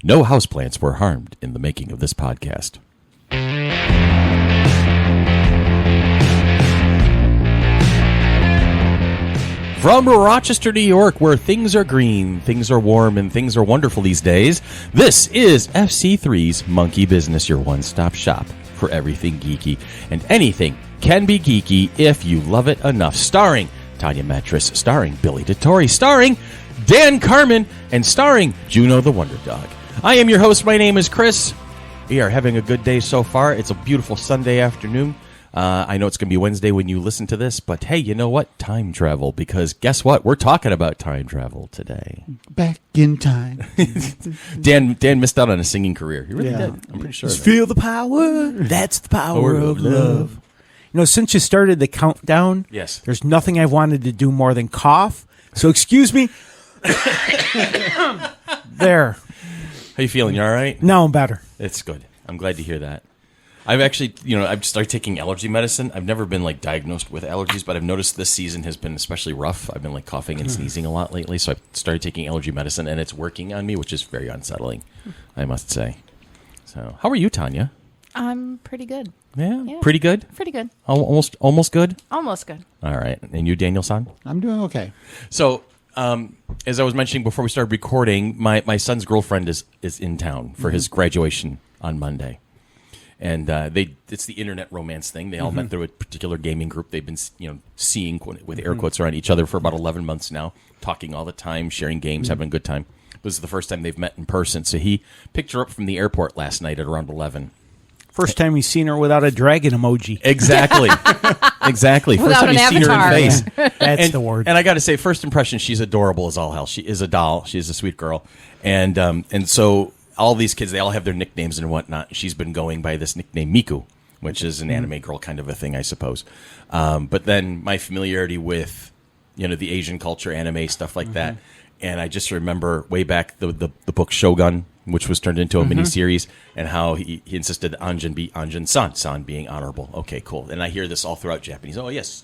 No houseplants were harmed in the making of this podcast. From Rochester, New York, where things are green, things are warm, and things are wonderful these days, this is FC3's Monkey Business, your one-stop shop for everything geeky. And anything can be geeky if you love it enough. Starring Tanya Mattress, starring Billy DeTore, starring Dan Carmen, and starring Juno the Wonder Dog. I am your host. My name is Chris. We are having a good day so far. It's a beautiful Sunday afternoon. I know it's going to be Wednesday when you listen to this, but hey, you know what? Time travel, because guess what? We're talking about time travel today. Back in time. Dan missed out on a singing career. He really did. I'm pretty sure. Feel the power. That's the power of love. You know, since you started the countdown, yes, there's nothing I've wanted to do more than cough. So excuse me. There. How you feeling? You all right? Now I'm better. It's good. I'm glad to hear that. I've actually, I've started taking allergy medicine. I've never been diagnosed with allergies, but I've noticed this season has been especially rough. I've been coughing and sneezing a lot lately, so I started taking allergy medicine, and it's working on me, which is very unsettling, I must say. So, how are you, Tanya? I'm pretty good. Yeah. Pretty good? Pretty good. Almost good? Almost good. All right. And you, Daniel-san? I'm doing okay. So, as I was mentioning before we started recording, my son's girlfriend is in town for his graduation on Monday. And it's the internet romance thing. They all met through a particular gaming group. They've been, seeing with air quotes around each other for about 11 months now, talking all the time, sharing games, having a good time. This is the first time they've met in person. So he picked her up from the airport last night at around 11. First time he's seen her without a dragon emoji. Exactly. Exactly. First Without time an he's seen her in avatar. face. That's the word. And I got to say, first impression, she's adorable as all hell. She is a doll. She's a sweet girl. And so all these kids, they all have their nicknames and whatnot. She's been going by this nickname Miku, which is an anime girl kind of a thing, I suppose. But then my familiarity with, the Asian culture, anime, stuff like that. And I just remember way back the book Shogun, which was turned into a miniseries, and how he insisted Anjin be Anjin-san, san being honorable. Okay, cool. And I hear this all throughout Japanese. Oh, yes,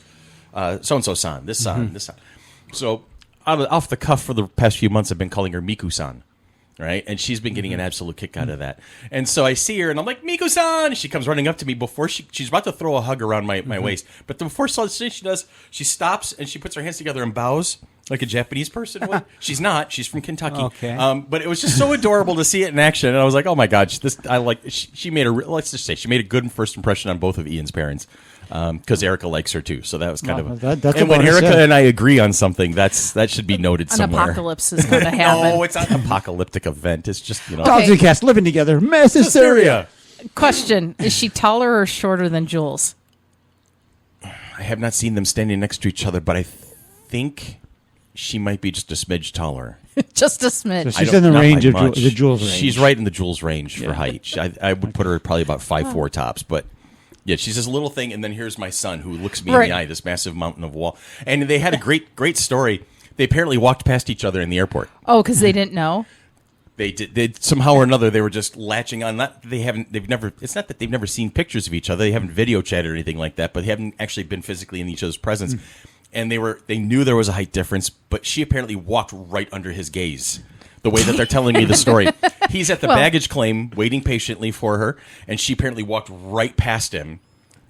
so-and-so-san, this san, this san. So off the cuff for the past few months, I've been calling her Miku-san. Right, and she's been getting an absolute kick out of that. And so I see her, and I'm like, Miku-san! She comes running up to me before she's about to throw a hug around my waist. But before she does, she stops, and she puts her hands together and bows like a Japanese person would. She's not. She's from Kentucky. Okay. But it was just so adorable to see it in action. And I was like, oh, my God. She made let's just say, she made a good first impression on both of Ian's parents. Because Erica likes her too, so that was kind of. That's and when Erica and I agree on something, that should be noted An somewhere. apocalypse is going to happen. No, it's not an apocalyptic event. It's just Dogs and cats living together. Mass hysteria. Question: is she taller or shorter than Jules? I have not seen them standing next to each other, but I think she might be just a smidge taller. Just a smidge. So she's in the Not range by of much. the Jules range. She's right in the Jules range for height. I would put her probably about 5'4" tops, but. Yeah, she's this little thing, and then here's my son who looks me in the eye, this massive mountain of wall. And they had a great story. They apparently walked past each other in the airport. Oh, because they didn't know? They did. They somehow or another, they were just latching on. It's not that they've never seen pictures of each other. They haven't video chatted or anything like that, but they haven't actually been physically in each other's presence. And they knew there was a height difference, but she apparently walked right under his gaze. The way that they're telling me the story. He's at the baggage claim, waiting patiently for her, and she apparently walked right past him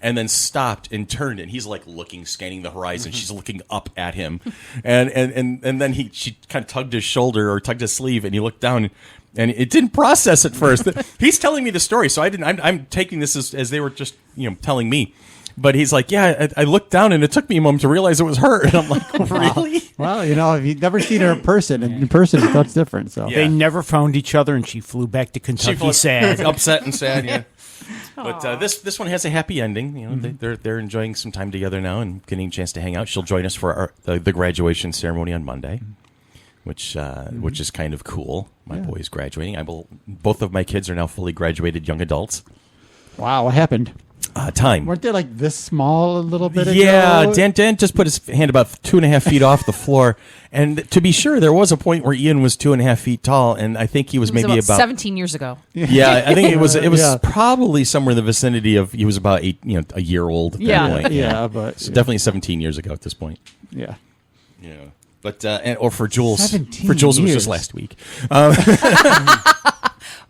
and then stopped and turned, and he's looking, scanning the horizon. She's looking up at him. And then she kind of tugged his shoulder or tugged his sleeve, and he looked down, and it didn't process at first. He's telling me the story, so I'm taking this as they were just telling me. But he's like, yeah, I looked down, and it took me a moment to realize it was her. And I'm like, really? Well, if you've never seen her in person, that's different. So They never found each other, and she flew back to Kentucky sad. Upset and sad, yeah. But this one has a happy ending. They're enjoying some time together now and getting a chance to hang out. She'll join us for the graduation ceremony on Monday, which is kind of cool. My boy is graduating. Both of my kids are now fully graduated young adults. Wow, what happened? Time. Weren't they this small a little bit ago? Yeah, Dan just put his hand about 2.5 feet off the floor. And to be sure, there was a point where Ian was 2.5 feet tall, and I think he was maybe about 17 years ago. Yeah, I think it was probably somewhere in the vicinity of he was about a year old at that point. Yeah, but so definitely 17 years ago at this point. Yeah. Yeah. But or for Jules, 17 it was years. just last week.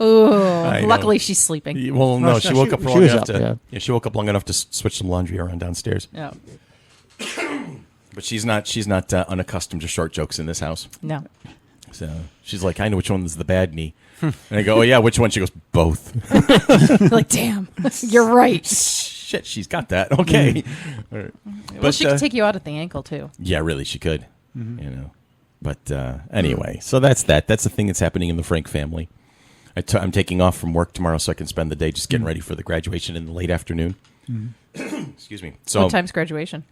I know. Luckily, she's sleeping. Well, no, she woke up she long was enough up, to. yeah. Yeah, she woke up long enough to switch some laundry around downstairs. No, But she's not unaccustomed to short jokes in this house. no. So she's like, I know which one's the bad knee. And I go, oh yeah, which one? She goes, both. Like, damn, you're right. Shit, she's got that. Okay. All right. Well, she could take you out at the ankle too. Yeah, really, she could. You know. But anyway, so that's that. That's the thing that's happening in the Frank family. I'm taking off from work tomorrow so I can spend the day just getting ready for the graduation in the late afternoon. Excuse me. So What time's graduation?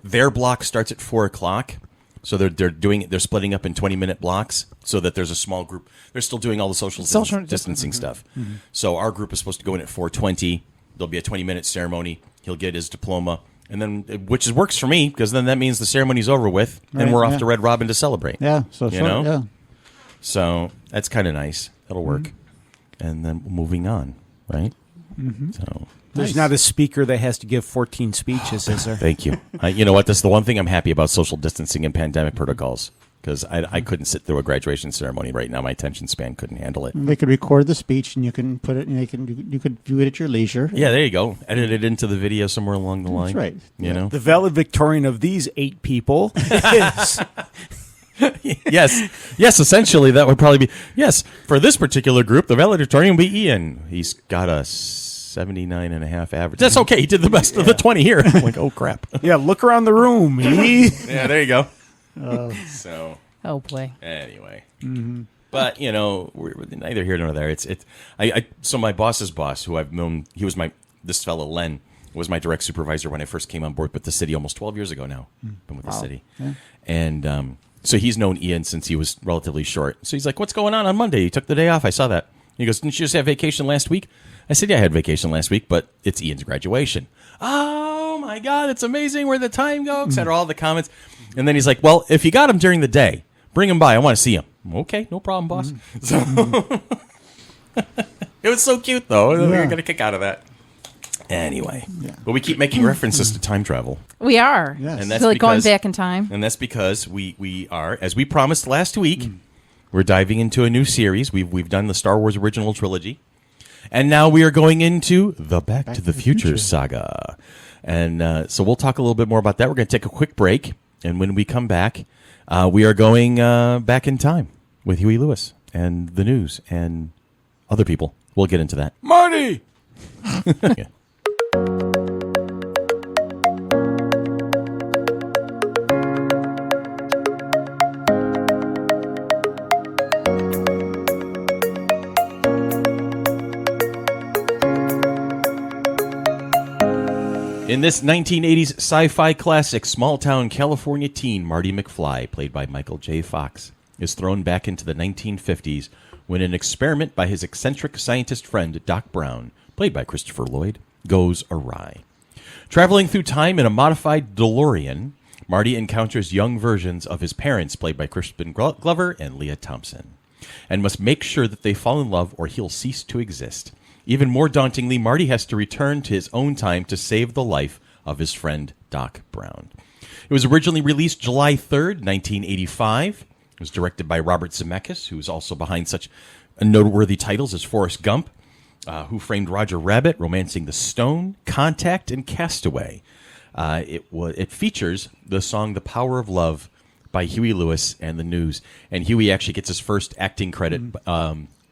their block starts at 4:00. So they're splitting up in 20-minute blocks so that there's a small group. They're still doing all the social distancing stuff. So our group is supposed to go in at 4:20. There'll be a 20-minute ceremony. He'll get his diploma, and then works for me because then that means the ceremony's over with, and Right, we're off yeah. to Red Robin to celebrate. Yeah. So You know? yeah. So that's kind of nice. That'll work. And then moving on, right? So There's not a speaker that has to give 14 speeches, is there? thank you. You know what? That's the one thing I'm happy about social distancing and pandemic protocols because I couldn't sit through a graduation ceremony right now. My attention span couldn't handle it. They could record the speech, and you can put it. And you could view it at your leisure. Yeah, there you go. Edit it into the video somewhere along the line. That's right. You know? The valedictorian of these 8 people is... Yes, essentially that would probably be, yes, for this particular group, the valedictorian would be Ian. He's got a 79.5 average. That's okay. He did the best of the 20 here. I'm like, oh, crap. Yeah, look around the room. Yeah, there you go. So, Oh boy. anyway. But, you know, we're neither here nor there. So my boss's boss, who I've known, this fellow, Len, was my direct supervisor when I first came on board with the city almost 12 years ago now. Been with the city. Yeah. And so he's known Ian since he was relatively short. So he's like, what's going on Monday? You took the day off. I saw that. He goes, didn't you just have vacation last week? I said, yeah, I had vacation last week, but it's Ian's graduation. Oh, my God, it's amazing where the time goes, et cetera, all the comments. And then he's like, well, if you got him during the day, bring him by. I want to see him. Okay, no problem, boss. So it was so cute, though. We Yeah. were going to kick out of that. Anyway, but we keep making references to time travel. We are. Yes. And that's So like going because- back in time. And that's because we are, as we promised last week, we're diving into a new series. We've done the Star Wars original trilogy. And now we are going into the Back to the Future saga. And so we'll talk a little bit more about that. We're going to take a quick break. And when we come back, we are going back in time with Huey Lewis and the news and other people. We'll get into that. Marty! Yeah. In this 1980s sci-fi classic, small-town California teen Marty McFly, played by Michael J. Fox, is thrown back into the 1950s when an experiment by his eccentric scientist friend Doc Brown, played by Christopher Lloyd, goes awry. Traveling through time in a modified Delorean, Marty encounters young versions of his parents, played by Crispin Glover and Leah Thompson, and must make sure that they fall in love or he'll cease to exist. Even more dauntingly, Marty has to return to his own time to save the life of his friend Doc Brown. It was originally released July 3rd, 1985. It was directed by Robert Zemeckis, who is also behind such noteworthy titles as Forrest Gump, Who Framed Roger Rabbit, Romancing the Stone, Contact, and Castaway. It features the song The Power of Love by Huey Lewis and the News. And Huey actually gets his first acting credit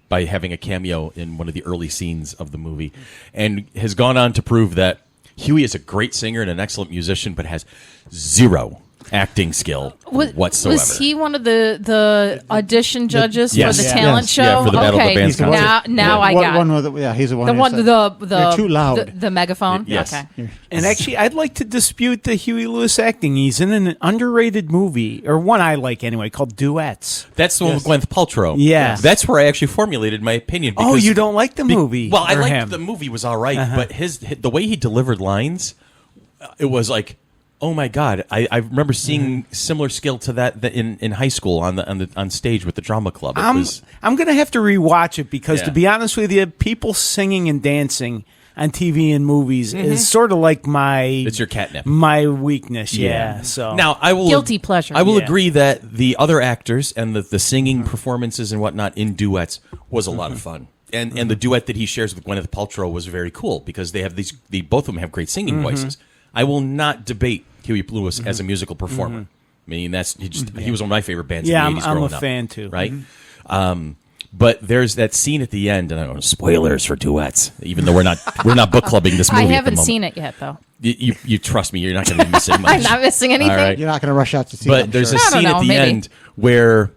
by having a cameo in one of the early scenes of the movie, and has gone on to prove that Huey is a great singer and an excellent musician, but has zero acting skill whatsoever. Was he one of the audition judges Yes. for the Yeah. talent Yes. show? Yeah, for the Battle of the okay. Bands concert. Now I got One with he's the one. the who one said, the "You're too loud." the megaphone. Yes. Okay. And actually, I'd like to dispute the Huey Lewis acting. He's in an underrated movie, or one I like anyway, called Duets. That's the one with Gwyneth Paltrow. Yes. That's where I actually formulated my opinion. Oh, because- you don't like the movie? Well, I or liked him? the movie was all right, but the way he delivered lines, it was like, oh my God! I remember seeing similar skill to that in high school on stage with the drama club. I'm going to have to rewatch it because, Yeah. to be honest with you, people singing and dancing, on TV and movies is sort of like It's your catnip. my weakness. Yeah. So Now I will Guilty pleasure. I will Yeah. agree that the other actors and the singing performances and whatnot in duets was a lot of fun. And the duet that he shares with Gwyneth Paltrow was very cool because they have both of them have great singing voices. I will not debate Huey Lewis as a musical performer. I mean, he was one of my fafavorite bands Yeah, in the 80s I'm a growing up, fan too. right? But there's that scene at the end, and I don't know, spoilers for duets. Even though we're not book clubbing this movie. I at the haven't moment. seen it yet, though. You trust me, you're not going to be missing much. I'm not missing anything. All right. You're not going to rush out to see it. But I'm there's sure. a I don't scene know, at the maybe. end where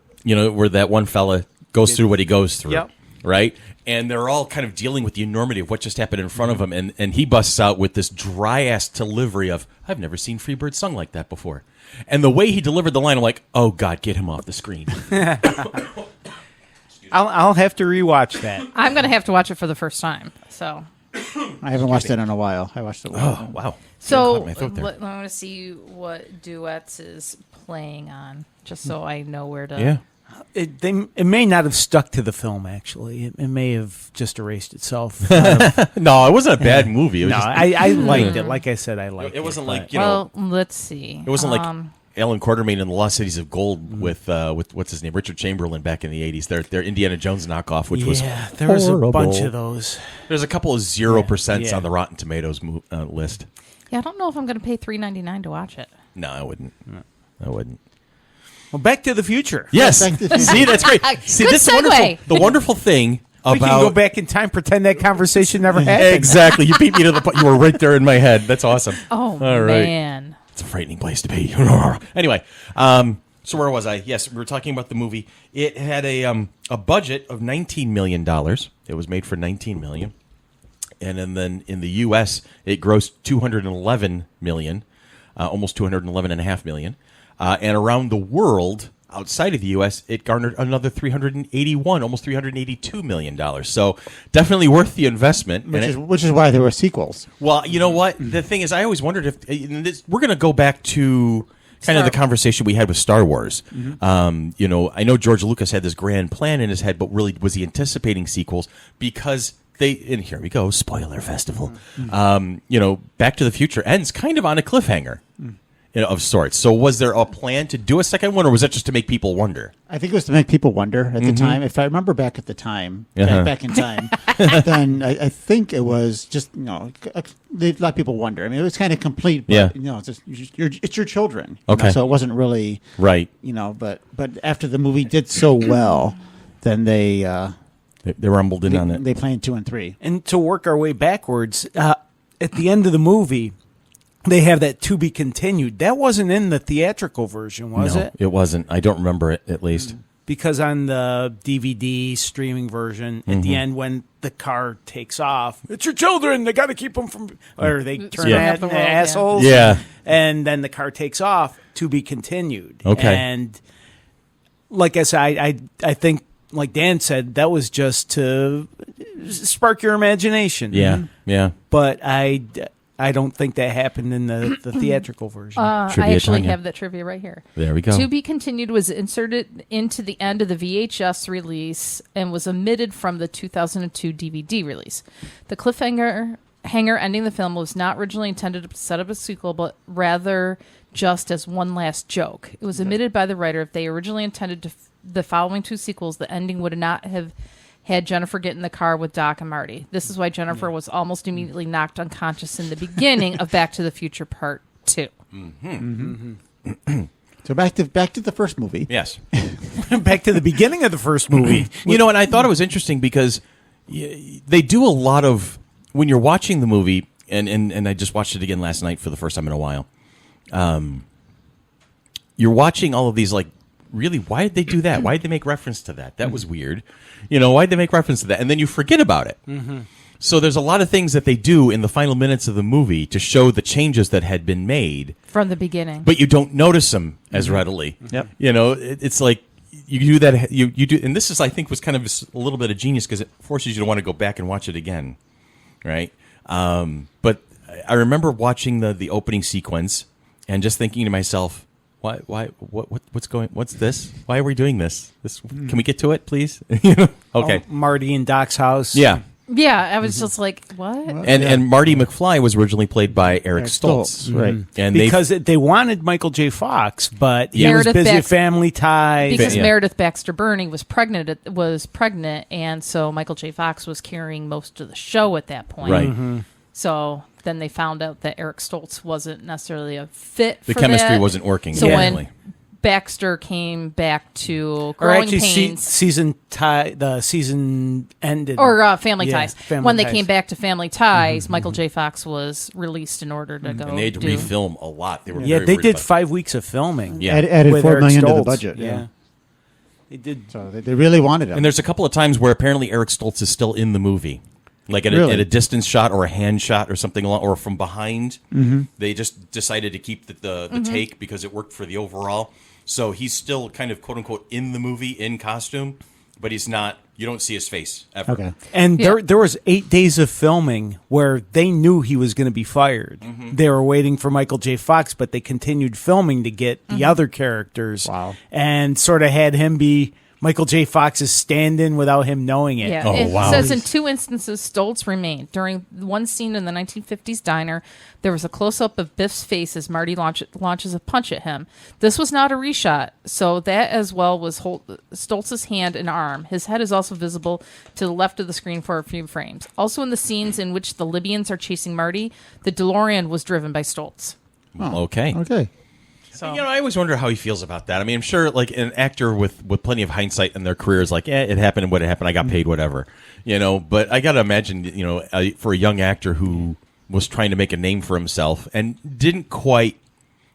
that one fella goes through what he goes through, Yep. right? And they're all kind of dealing with the enormity of what just happened in front of him, and he busts out with this dry ass delivery of "I've never seen Freebird sung like that before," and the way he delivered the line, I'm like, "Oh God, get him off the screen." I'll have to rewatch that. I'm going to have to watch it for the first time. So, I haven't watched it in a while. I watched it. Oh wow! so Caught my throat there. I want to see what duets is playing on, just so I know where to. Yeah. It may not have stuck to the film. Actually, it may have just erased itself. No, it wasn't a bad movie. It was No, just, I liked it. Like I said, I liked it. it wasn't but- like Well, let's see. it wasn't like Alan Quartermain in the Lost Cities of Gold with what's his name, Richard Chamberlain back in the 80s. Their Indiana Jones knockoff, which was yeah, there was a horrible. bunch of those. there's a couple of 0% Yeah. on the Rotten Tomatoes list. Yeah, I don't know if I'm going to pay $3.99 to watch it. No, I wouldn't. I wouldn't. Well, Back to the Future. Yes. Back to the See, that's great. See, Good this is segue. wonderful. The wonderful thing We can about go back in time, pretend that conversation never happened. exactly. You beat me to the point. You were right there in my head. That's awesome. Oh, All right. man. It's a frightening place to be. Anyway, so where was I? Yes, we were talking about the movie. It had a budget of $19 million. It was made for $19 million, and then in the U.S. it grossed $211 million, almost $211.5 million, and around the world. Outside of the U.S., it garnered another almost $382 million. So definitely worth the investment. Which is why there were sequels. Well, you know what? The thing is, I always wondered if we're going to go back to kind of the conversation we had with Star Wars. I know George Lucas had this grand plan in his head, but really was he anticipating sequels because and here we go, spoiler festival. Back to the Future ends kind of on a cliffhanger. Of sorts. So was there a plan to do a second one, or was that just to make people wonder? I think it was to make people wonder at the time. If I remember back at the time, back in time, then I think it was just, they let people wonder. I mean, it was kind of complete, but, it's your children. Okay. So it wasn't really, Right. but after the movie did so well, then they rumbled in on it. They planned 2 and 3. And to work our way backwards, at the end of the movie, they have that to be continued. That wasn't in the theatrical version, was No, it? it wasn't. I don't remember it, at least. Because on the DVD streaming version, at the end when the car takes off, it's your children. They got to keep them from, or they turn Yeah. at the the world, yeah. assholes. Yeah. And then the car takes off. To be continued. Okay. And like I said, I think, like Dan said, that was just to spark your imagination. Yeah. Yeah. But I don't think that happened in the theatrical version. I Trivia, actually Tanya. have that trivia right here. There we go. To be continued was inserted into the end of the VHS release and was omitted from the 2002 DVD release. The cliffhanger ending the film was not originally intended to set up a sequel, but rather just as one last joke. It was omitted by the writer. If they originally intended the following 2 sequels, the ending would not have had Jennifer get in the car with Doc and Marty. This is why Jennifer was almost immediately knocked unconscious in the beginning of Back to the Future Part 2. So back to the first movie. Yes. Back to the beginning of the first movie. And I thought it was interesting because they do a lot of, when you're watching the movie, and I just watched it again last night for the first time in a while, you're watching all of these, like, really, why did they do that? Why did they make reference to that? That was weird. Why did they make reference to that? And then you forget about it. So there's a lot of things that they do in the final minutes of the movie to show the changes that had been made, From the beginning. but you don't notice them as readily. Yep. It's like you do that. You do, and this is, I think, was kind of a little bit of genius because it forces you to want to go back and watch it again, right? But I remember watching the opening sequence and just thinking to myself, what's this? Why are we doing this? Can we get to it, please? Okay. Marty and Doc's house. Yeah. Yeah, I was just like, what? And Marty McFly was originally played by Eric Stoltz. Right. And because they wanted Michael J. Fox, but he Meredith was busy Bax- with Family Ties. Because Yeah. Meredith Baxter Birney was pregnant, and so Michael J. Fox was carrying most of the show at that point. Right. So then they found out that Eric Stoltz wasn't necessarily a fit The for chemistry that. wasn't working. So exactly. when Baxter came back to or Growing actually, Pains, the season ended. or Family Yeah, Ties. Family When they Ties. came back to Family Ties, Michael J. Fox was released in order to go And they had to do. refilm a lot. They were Yeah, very they worried did about 5 weeks of filming. Yeah. Added with $4 Eric million to the Stoltz. budget. Yeah. They did. So they really wanted him. And there's a couple of times where apparently Eric Stoltz is still in the movie, like at, Really? at a distance shot or a hand shot or something, or from behind. Mm-hmm. They just decided to keep the take because it worked for the overall. So he's still kind of quote unquote in the movie in costume, but he's not. You don't see his face ever. Okay. And Yeah. there was 8 days of filming where they knew he was going to be fired. They were waiting for Michael J. Fox, but they continued filming to get the other characters. Wow. And sort of had him be Michael J. Fox's stand-in without him knowing it. Yeah, Oh, it wow. says in 2 instances Stoltz remained. During one scene in the 1950s diner, there was a close-up of Biff's face as Marty launches a punch at him. This was not a reshot, so that as well was Stoltz's hand and arm. His head is also visible to the left of the screen for a few frames. Also in the scenes in which the Libyans are chasing Marty, the DeLorean was driven by Stoltz. Okay. Okay. So You know, I always wonder how he feels about that. I mean, I'm sure, like an actor with plenty of hindsight in their career is like, it happened. What happened? I got paid, whatever. You know, but I got to imagine, you know, for a young actor who was trying to make a name for himself and didn't quite,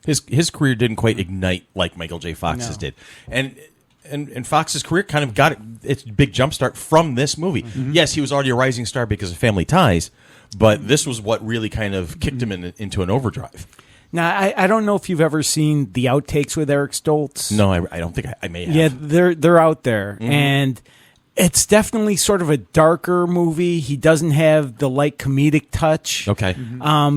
his career didn't quite ignite like Michael J. Fox's did, and Fox's career kind of got its big jump start from this movie. Yes, he was already a rising star because of Family Ties, but this was what really kind of kicked him into an overdrive. Now, I don't know if you've ever seen the outtakes with Eric Stoltz. No, I don't think I may have. Yeah, they're out there, and it's definitely sort of a darker movie. He doesn't have the light comedic touch. Okay.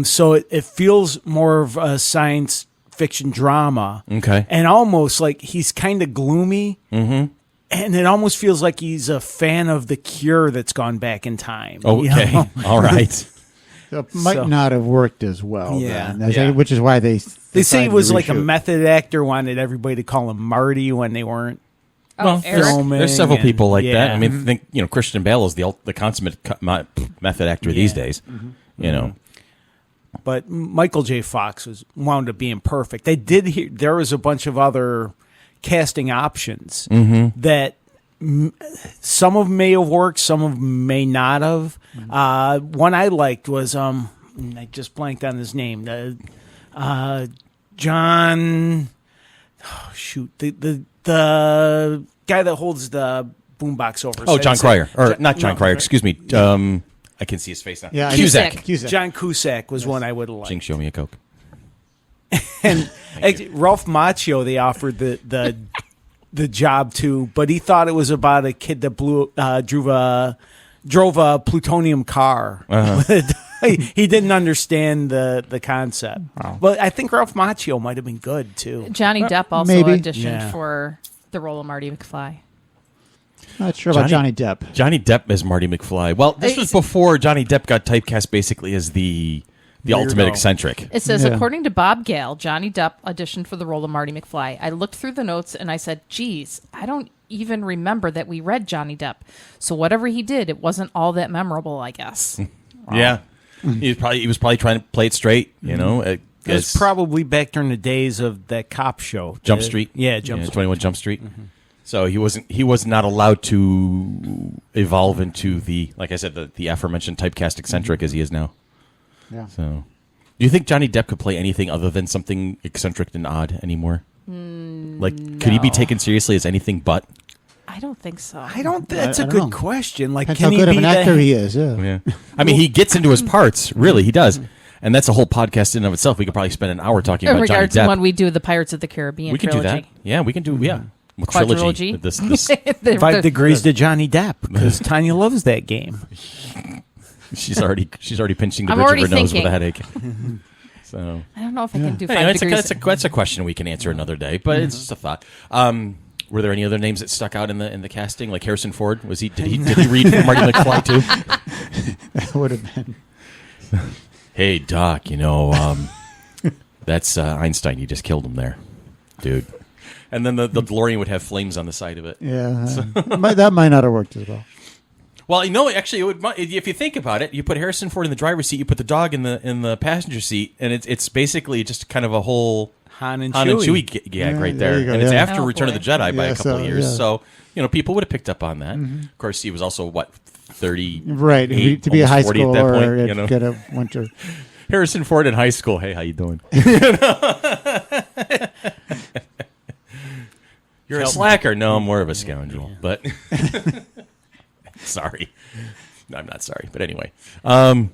So it feels more of a science fiction drama. Okay. And almost like he's kind of gloomy. Mm-hmm. And it almost feels like he's a fan of The Cure that's gone back in time. you Okay. know? All right. So it might So- not have worked as well. Yeah. then. Yeah. Which is why they They say he decided was to like a reshoot. method actor, wanted everybody to call him Marty when they weren't. Oh, Eric. filming. There's several and- people like that. yeah. I mean, think Christian Bale is the consummate method actor these days. You know. But Michael J. Fox wound up being perfect. They did hear there was a bunch of other casting options that some of them may have worked, some of them may not have. One I liked was I just blanked on his name. John. Oh, shoot, the guy that holds the boombox over. Oh, John Cryer, or not John no. Cryer. Excuse me. I can see his face now. Yeah, Cusack. Cusack. John Cusack was one I would have liked. Jinx, show me a Coke. And Ralph Macchio, they offered the job to, but he thought it was about a kid that drove a plutonium car. He didn't understand the concept. Wow. But I think Ralph Macchio might have been good too. Johnny Depp also maybe. auditioned Yeah. for the role of Marty McFly. Not sure about Johnny Depp. Johnny Depp as Marty McFly. Well, this was before Johnny Depp got typecast basically as the ultimate eccentric. It says, Yeah. according to Bob Gale, Johnny Depp auditioned for the role of Marty McFly. I looked through the notes and I said, geez, I don't even remember that we read Johnny Depp. So whatever he did, it wasn't all that memorable, I guess. Yeah, he was probably trying to play it straight. You know, It was probably back during the days of that cop show, Jump Street. Yeah, Jump Street. 21 Jump Street. So he was not allowed to evolve into like I said, the aforementioned typecast eccentric as he is now. Yeah. So, do you think Johnny Depp could play anything other than something eccentric and odd anymore? Could he be taken seriously as anything but? I don't think so. I don't. That's I a don't good know. question. Like, That's can how he good be of an actor he is. Yeah. Yeah, I mean, he gets into his parts. Really, he does, and that's a whole podcast in and of itself. We could probably spend an hour talking In about Johnny regards to Depp. when we do the Pirates of the Caribbean We can do trilogy. that. Yeah, we can do. Yeah, well, Quadrilogy. This 5 degrees to Johnny Depp because Tanya loves that game. she's already pinching the I'm bridge of already her nose with thinking. a headache. So I don't know if I can do 5 anyway, degrees. that's a question we can answer another day, but it's just a thought. Were there any other names that stuck out in the casting? Like Harrison Ford, did he read for Marty McFly too? That would have been. Hey, Doc, that's Einstein. You just killed him there, dude. And then the DeLorean would have flames on the side of it. Yeah, that might not have worked as well. Well, actually, it would. If you think about it, you put Harrison Ford in the driver's seat, you put the dog in the passenger seat, and it's basically just kind of a whole Han and Chewie gag right there. you go, And it's yeah. after Return of the Jedi by a couple of years. yeah. So, people would have picked up on that. Of course, he was also, 30? Right, to be a high at that schooler, point, get a winter. Harrison Ford in high school. Hey, how you doing? You're a slacker. No, I'm more of a scoundrel. But sorry, no, I'm not sorry. But anyway, all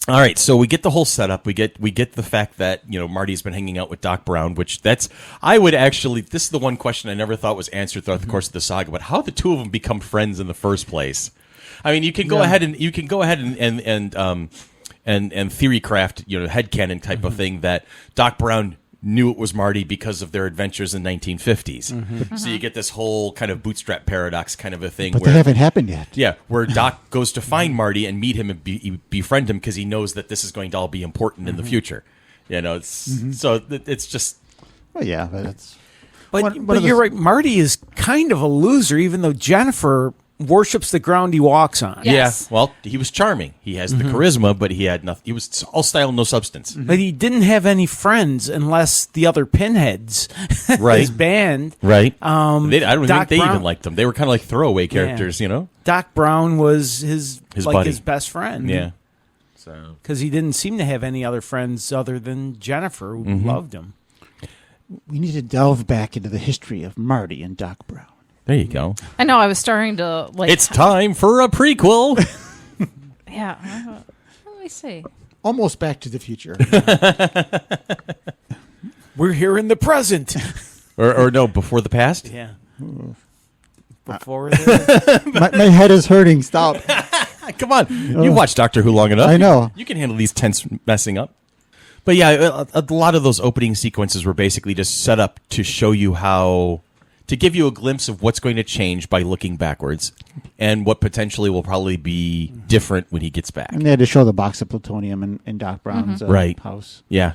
right. So we get the whole setup. We get the fact that Marty's been hanging out with Doc Brown, which I would actually. This is the one question I never thought was answered throughout the course of the saga. But how the two of them become friends in the first place? I mean, you can go ahead and theory craft, headcanon type of thing that Doc Brown knew it was Marty because of their adventures in the 1950s. So you get this whole kind of bootstrap paradox kind of a thing. But where, they haven't happened yet. Yeah, where Doc goes to find Marty and meet him and befriend him because he knows that this is going to all be important in the future. So it's just... Well, yeah, but it's... But you're right. Marty is kind of a loser, even though Jennifer worships the ground he walks on. Yes. Yeah, well, he was charming. He has the charisma, but he had nothing. He was all style, no substance. But he didn't have any friends unless the other pinheads, Right. his band. Right. I don't Doc think they Brown- even liked him. They were kind of like throwaway characters, Doc Brown was his buddy. his best friend. Yeah. So Because he didn't seem to have any other friends other than Jennifer, who loved him. We need to delve back into the history of Marty and Doc Brown. there you go. I know. I was starting to It's time for a prequel. Yeah. Let me see. Almost Back to the Future. We're here in the present. or no, before the past. Yeah. Before the, my head is hurting. Stop. Come on, you watched Doctor Who long enough. I know. You can handle these tense messing up. But yeah, a lot of those opening sequences were basically just set up to show you to give you a glimpse of what's going to change by looking backwards and what potentially will probably be different when he gets back. And they had to show the box of plutonium in Doc Brown's Right. house. Yeah.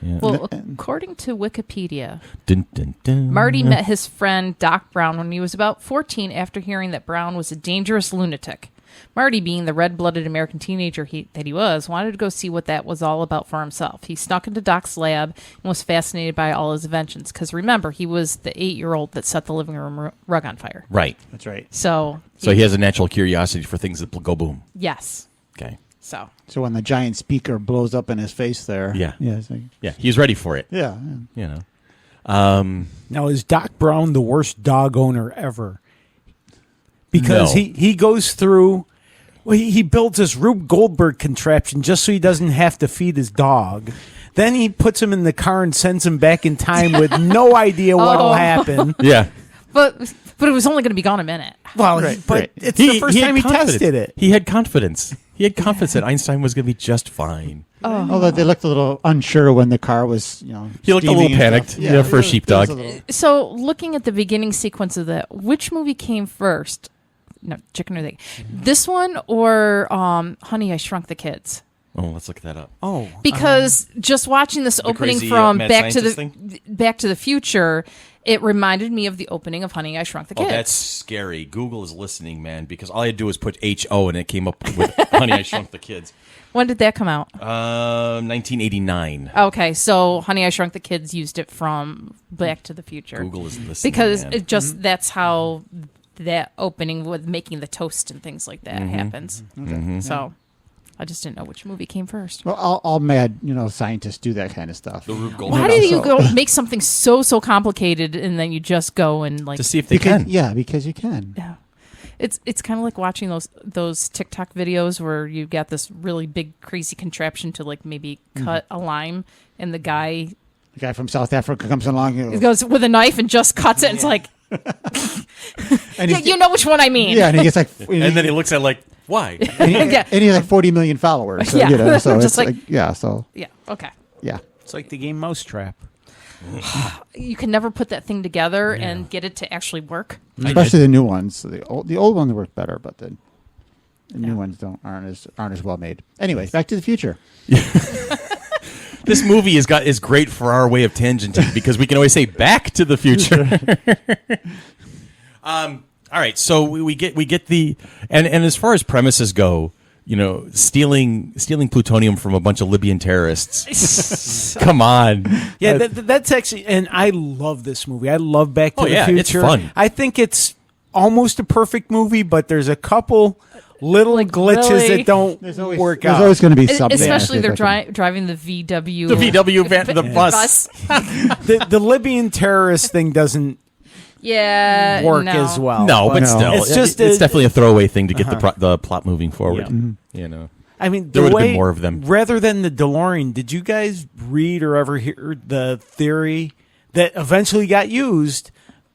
Well, according to Wikipedia, Dun, dun, dun. Marty met his friend Doc Brown when he was about 14 after hearing that Brown was a dangerous lunatic. Marty, being the red-blooded American teenager that he was, wanted to go see what that was all about for himself. He snuck into Doc's lab and was fascinated by all his inventions. Because remember, he was the 8-year-old that set the living room rug on fire. Right. That's right. So he has a natural curiosity for things that go boom. yes. Okay. So So when the giant speaker blows up in his face there. Yeah. Yeah. It's like, Yeah, he's ready for it. yeah. now, is Doc Brown the worst dog owner ever? Because No. he goes through... Well, he builds this Rube Goldberg contraption just so he doesn't have to feed his dog. Then he puts him in the car and sends him back in time with no idea what'll happen. Yeah. But it was only going to be gone a minute. Well, Right, but right. it's the first had time he confidence. tested it. He had confidence. He had confidence that Einstein was going to be just fine. Although they looked a little unsure when the car was, He looked a little steaming and panicked, stuff. for a it was sheepdog. a little- So looking at the beginning sequence of that, which movie came first? No, chicken or egg. This one or Honey, I Shrunk the Kids? Oh, let's look that up. Oh. Because just watching this opening crazy, from mad Back to scientist Back to the Future, it reminded me of the opening of Honey, I Shrunk the Oh, Kids. that's scary. Google is listening, man, because all I had to do was put H-O and it came up with Honey, I Shrunk the Kids. When did that come out? 1989. Okay, so Honey, I Shrunk the Kids used it from Back to the Future. Google is listening, Because man. it just that's how that opening with making the toast and things like that happens. So I just didn't know which movie came first. Well, all mad, scientists do that kind of stuff. The Rube Goldberg. Why do you so- go make something so complicated and then you just go and like To see if they Because, can. yeah, because you can. Yeah. It's kind of like watching those TikTok videos where you got this really big crazy contraption to like maybe cut a lime and the guy The guy from South Africa comes along. And goes with a knife and just cuts it. And it's like, and yeah, he's- you know which one I mean. yeah, and he gets like, And then he looks at it like, why? Yeah. and he has like 40 million followers. So, Yeah. so Just it's like- like, yeah, so Yeah. Okay. yeah. It's like the game Mousetrap. You can never put that thing together and get it to actually work. Especially the new ones. The old ones work better, but then The new ones aren't as well made. Anyway, Back to the Future. This movie is great for our way of tangenting because we can always say Back to the Future. All right, so we get the and as far as premises go, stealing plutonium from a bunch of Libyan terrorists. Come on. Yeah, that's actually, and I love this movie. I love Back to the Future. It's fun. I think it's almost a perfect movie, but there's a couple little glitches really? that don't work out. There's always going to be something. Especially they're driving the VW. The VW van, the bus. the Libyan terrorist thing doesn't work as well. No, but still, it's definitely a throwaway thing to get the plot moving forward. Yeah. I mean, there would have been more of them. Rather than the DeLorean, did you guys read or ever hear the theory that eventually got used,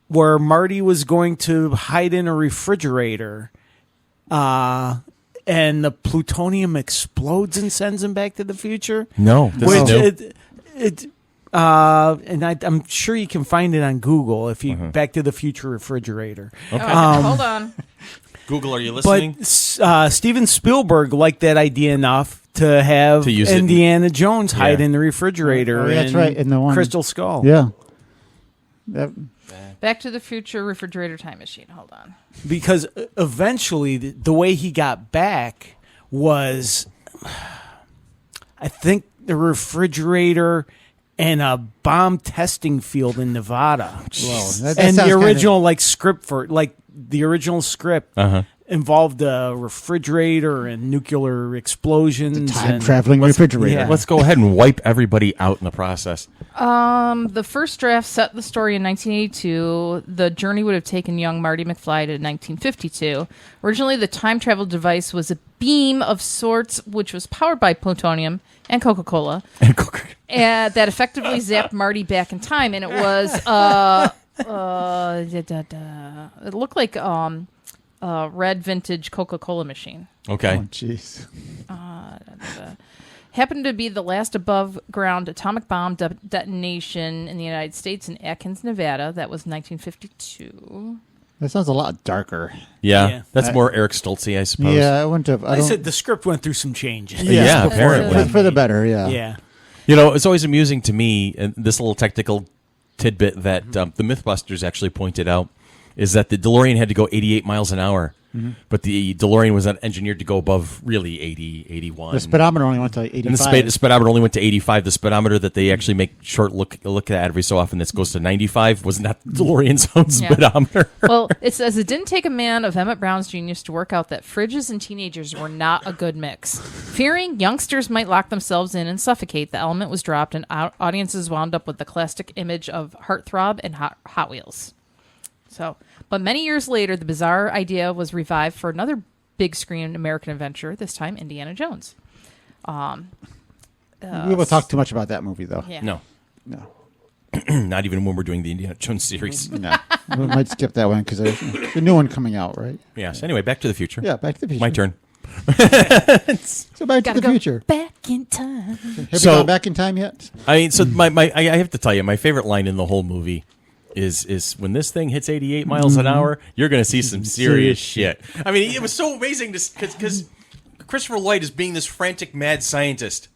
where Marty was going to hide in a refrigerator, and the plutonium explodes and sends him back to the future? No, and I'm sure you can find it on Google if you Back to the Future refrigerator. Okay. Hold on. Google, are you listening? But Steven Spielberg liked that idea enough to have Indiana Jones hide in the refrigerator. That's right, in the one Crystal Skull. Yeah. Back to the Future refrigerator time machine. Hold on. Because eventually, the way he got back was, I think, the refrigerator and a bomb testing field in Nevada. And the original script involved a refrigerator and nuclear explosions. Time-traveling refrigerator. Yeah. Let's go ahead and wipe everybody out in the process. The first draft set the story in 1982. The journey would have taken young Marty McFly to 1952. Originally, the time travel device was a beam of sorts, which was powered by plutonium and Coca-Cola, and that effectively zapped Marty back in time. And it was it looked like red vintage Coca-Cola machine. Okay. Oh, jeez. Happened to be the last above-ground atomic bomb detonation in the United States in Atkins, Nevada. That was 1952. That sounds a lot darker. Yeah. That's more Eric Stoltze, I suppose. Yeah, I wouldn't have. I said the script went through some changes. Yeah, apparently. For the better, yeah. Yeah. It's always amusing to me, and this little technical tidbit that the Mythbusters actually pointed out is that the DeLorean had to go 88 miles an hour, but the DeLorean was not engineered to go above really 80, 81. The speedometer only went to 85. And the speedometer only went to 85. The speedometer that they actually make short look at every so often that goes to 95 was not DeLorean's own speedometer. Well, it says it didn't take a man of Emmett Brown's genius to work out that fridges and teenagers were not a good mix. Fearing youngsters might lock themselves in and suffocate, the element was dropped, and audiences wound up with the classic image of Heartthrob and Hot Wheels. But many years later, the bizarre idea was revived for another big screen American adventure, this time Indiana Jones. We will talk too much about that movie, though. Yeah. No. No. Not even when we're doing the Indiana Jones series. No. We might skip that one because there's a new one coming out, right? Yes. Anyway, Back to the Future. Yeah, Back to the Future. My turn. So Back to the Future. Back in time. Have you gone back in time yet? I mean, so I have to tell you, my favorite line in the whole movie is when this thing hits 88 miles an hour, you're going to see some serious shit. I mean, it was so amazing because Christopher Lloyd is being this frantic mad scientist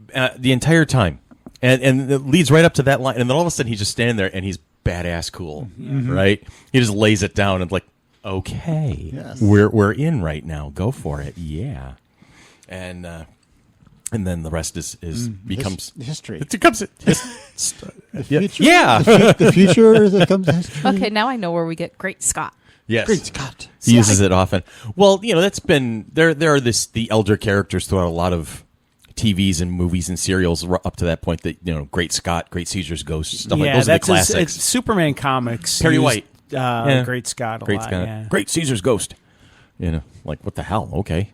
the entire time, and it leads right up to that line, and then all of a sudden he's just standing there and he's badass cool, right? He just lays it down and like, okay, yes. we're in right now, go for it, yeah, and then the rest becomes history. It becomes The future, yeah. the future becomes history. Okay, now I know where we get Great Scott. Yes. Great Scott. He uses it often. Well, that's been there are the elder characters throughout a lot of TVs and movies and serials up to that point that Great Scott, Great Caesar's Ghost, stuff like those are the classics. It's Superman comics. Perry White. Great Scott Great lot, Scott. yeah. Great Caesar's Ghost. Like what the hell? Okay.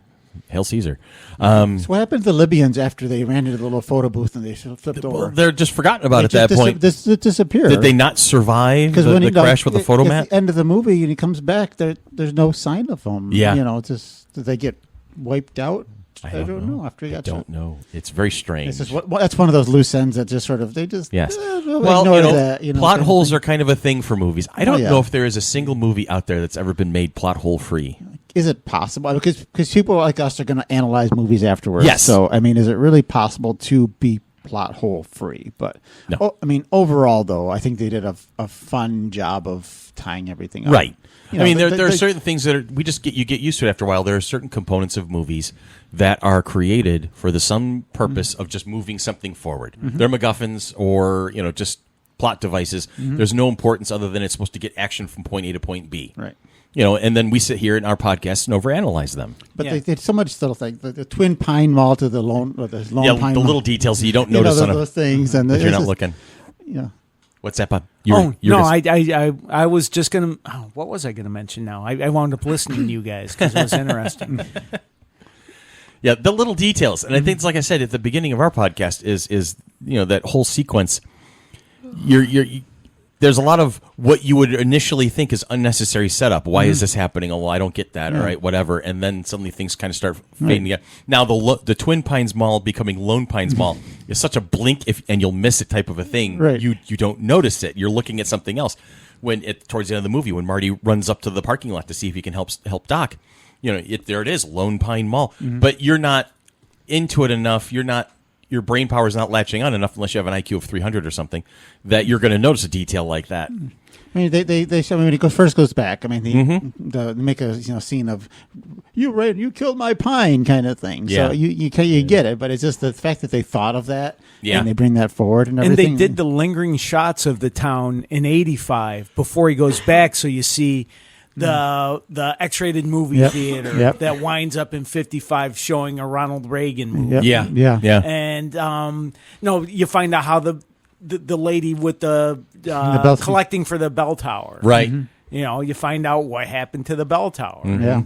Hail Caesar. So what happened to the Libyans after they ran into the little photo booth and they flipped over? They're just forgotten about at that point. It disappeared. Did they not survive the crash with the photo mat? At the end of the movie, and he comes back, there's no sign of them. Yeah. Did they get wiped out? I don't know. After he got I don't know. It's very strange. That's one of those loose ends that just sort of yes. Well, plot holes are kind of a thing for movies. I don't yeah. know if there is a single movie out there that's ever been made plot hole free. is it possible? Because people like us are going to analyze movies afterwards. Yes. So, I mean, is it really possible to be plot hole free? But, No. I mean, overall, though, I think they did a fun job of tying everything up. Right. You know, I mean, there are certain things that you get used to it after a while. There are certain components of movies that are created for the some purpose of just moving something forward. They're MacGuffins or, just plot devices. There's no importance other than it's supposed to get action from point A to point B. Right. And then we sit here in our podcast and overanalyze them. But they did so much little things. The Twin Pine Mall to the Lone Pine The Mall. little details that you don't notice on those things. And if you're not looking. Yeah. What's that, Bob? I was just gonna. Oh, what was I gonna mention? Now I wound up listening to you guys because it was interesting. Yeah, the little details, and I think it's like I said at the beginning of our podcast is that whole sequence. There's a lot of what you would initially think is unnecessary setup. Why is this happening? Oh, well, I don't get that. All right, whatever. And then suddenly things kind of start fading together. Now the Twin Pines Mall becoming Lone Pines Mall is such a blink and you'll miss it type of a thing. Right. You don't notice it. You're looking at something else. When towards the end of the movie, when Marty runs up to the parking lot to see if he can help Doc, there it is, Lone Pine Mall. But you're not into it enough. Your brain power is not latching on enough unless you have an IQ of 300 or something that you're going to notice a detail like that. I mean, they show when he first goes back. I mean, they make a scene of you killed my pine kind of thing. Yeah. So you get it, but it's just the fact that they thought of that. Yeah. And they bring that forward and And everything. they did the lingering shots of the town in '85 before he goes back, so you see the X-rated movie theater that winds up in '55 showing a Ronald Reagan movie. Yep. Yeah. And you find out how the lady with the bell collecting for the bell tower, Right. You find out what happened to the bell tower. Yeah.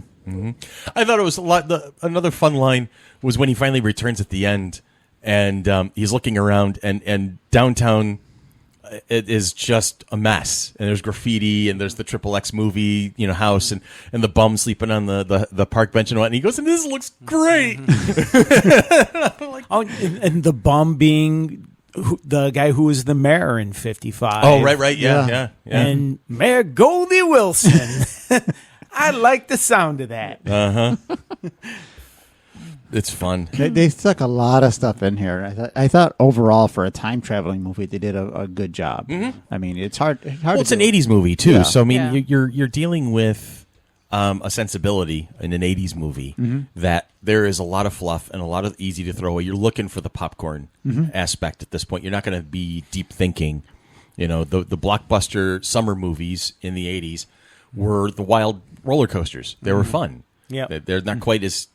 I thought it was a lot. Another fun line was when he finally returns at the end, and he's looking around, and downtown it is just a mess. And there's graffiti, and there's the XXX movie, house, and the bum sleeping on the park bench and what. And he goes, "And this looks great." And the bum being the guy who was the mayor in '55. Oh, right, yeah. And Mayor Goldie Wilson. I like the sound of that. It's fun. They stuck a lot of stuff in here. I thought overall for a time traveling movie they did a good job. I mean, it's hard. Well, it's an '80s movie too, Yeah. so I mean, Yeah. you're dealing with a sensibility in an '80s movie that there is a lot of fluff and a lot of easy to throw away. You're looking for the popcorn aspect at this point. You're not going to be deep thinking. The blockbuster summer movies in the '80s were the wild roller coasters. They were fun. Yeah, They're not quite as.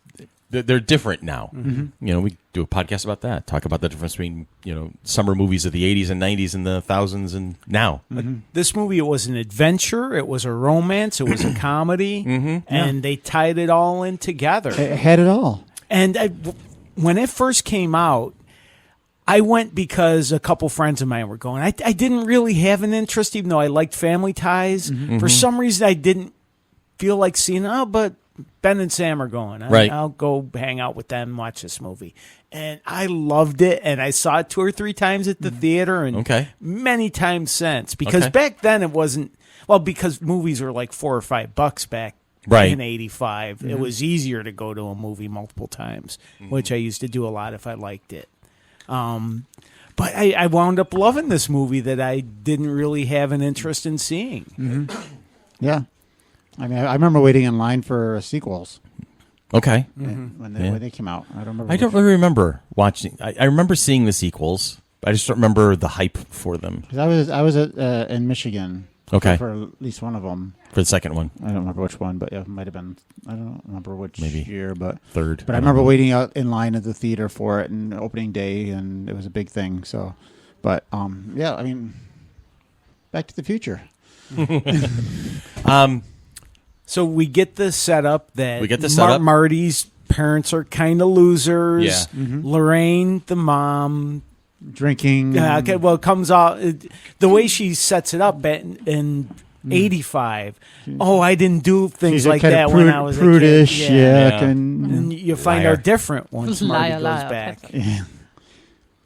They're different now. We do a podcast about that. Talk about the difference between summer movies of the '80s and '90s and the thousands and now. This movie, it was an adventure, it was a romance, it was a comedy, and they tied it all in together. It had it all. And when it first came out, I went because a couple friends of mine were going. I didn't really have an interest, even though I liked Family Ties. For some reason, I didn't feel like seeing but Ben and Sam are going. Right. I'll go hang out with them, watch this movie. And I loved it, and I saw it 2 or 3 times at the theater and many times since. Because back then it wasn't, because movies were like $4 or $5 back in '85. It was easier to go to a movie multiple times, which I used to do a lot if I liked it. But I wound up loving this movie that I didn't really have an interest in seeing. Yeah. I mean, I remember waiting in line for sequels. Okay. When they came out. I don't remember. I don't really remember watching. I remember seeing the sequels. I just don't remember the hype for them. 'Cause I was in Michigan. Okay. For at least one of them. For the second one. I don't remember which one, but it might have been. I don't remember which year, but third. But I remember waiting out in line at the theater for it and opening day, and it was a big thing. So, but yeah, I mean, Back to the Future. So we get the setup that setup. Marty's parents are kind of losers. Yeah. Lorraine, the mom, drinking. It comes out the way she sets it up in '85. Oh, I didn't do things like that when I was prudish. a kid. And you find out different once Marty goes back. Yeah.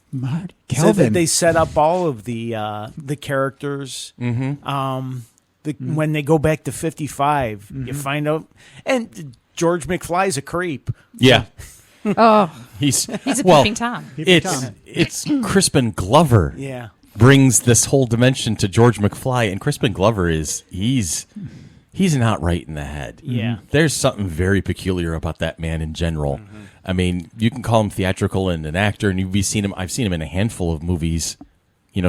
Marty, So Kelvin. they set up all of the characters. When they go back to 55, you find out, and George McFly's a creep. Yeah. Oh, He's a well, peeping Tom. It's Crispin Glover. Yeah. Brings this whole dimension to George McFly, and Crispin Glover he's not right in the head. Yeah. There's something very peculiar about that man in general. I mean, you can call him theatrical and an actor, and I've seen him in a handful of movies,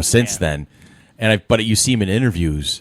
since then. But you see him in interviews.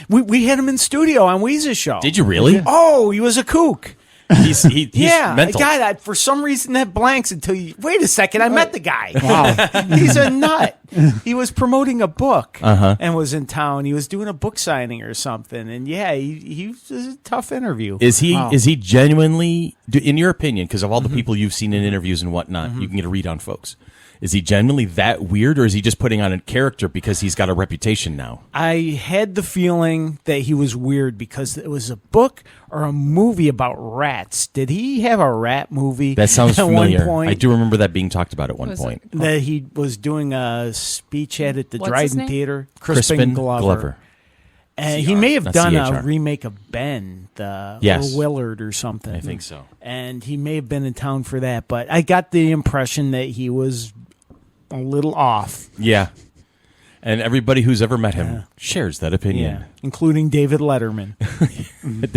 We had him in studio on Weezer show. Did you really? Oh, he was a kook. He's mental. God, for some reason that blanks until you wait a second. I met the guy. Wow. He's a nut. He was promoting a book and was in town. He was doing a book signing or something. And he was a tough interview. Is he genuinely, in your opinion, because of all the people you've seen in interviews and whatnot, you can get a read on folks. Is he genuinely that weird, or is he just putting on a character because he's got a reputation now? I had the feeling that he was weird because it was a book or a movie about rats. Did he have a rat movie? That sounds familiar. One point? I do remember that being talked about at one point. That he was doing a speech at the What's his Dryden name? Theater. Crispin Glover. And he may have not done CHR. a remake of Ben, or Willard or something. I think so. And he may have been in town for that, but I got the impression that he was a little off. Yeah. And everybody who's ever met him shares that opinion. Including David Letterman.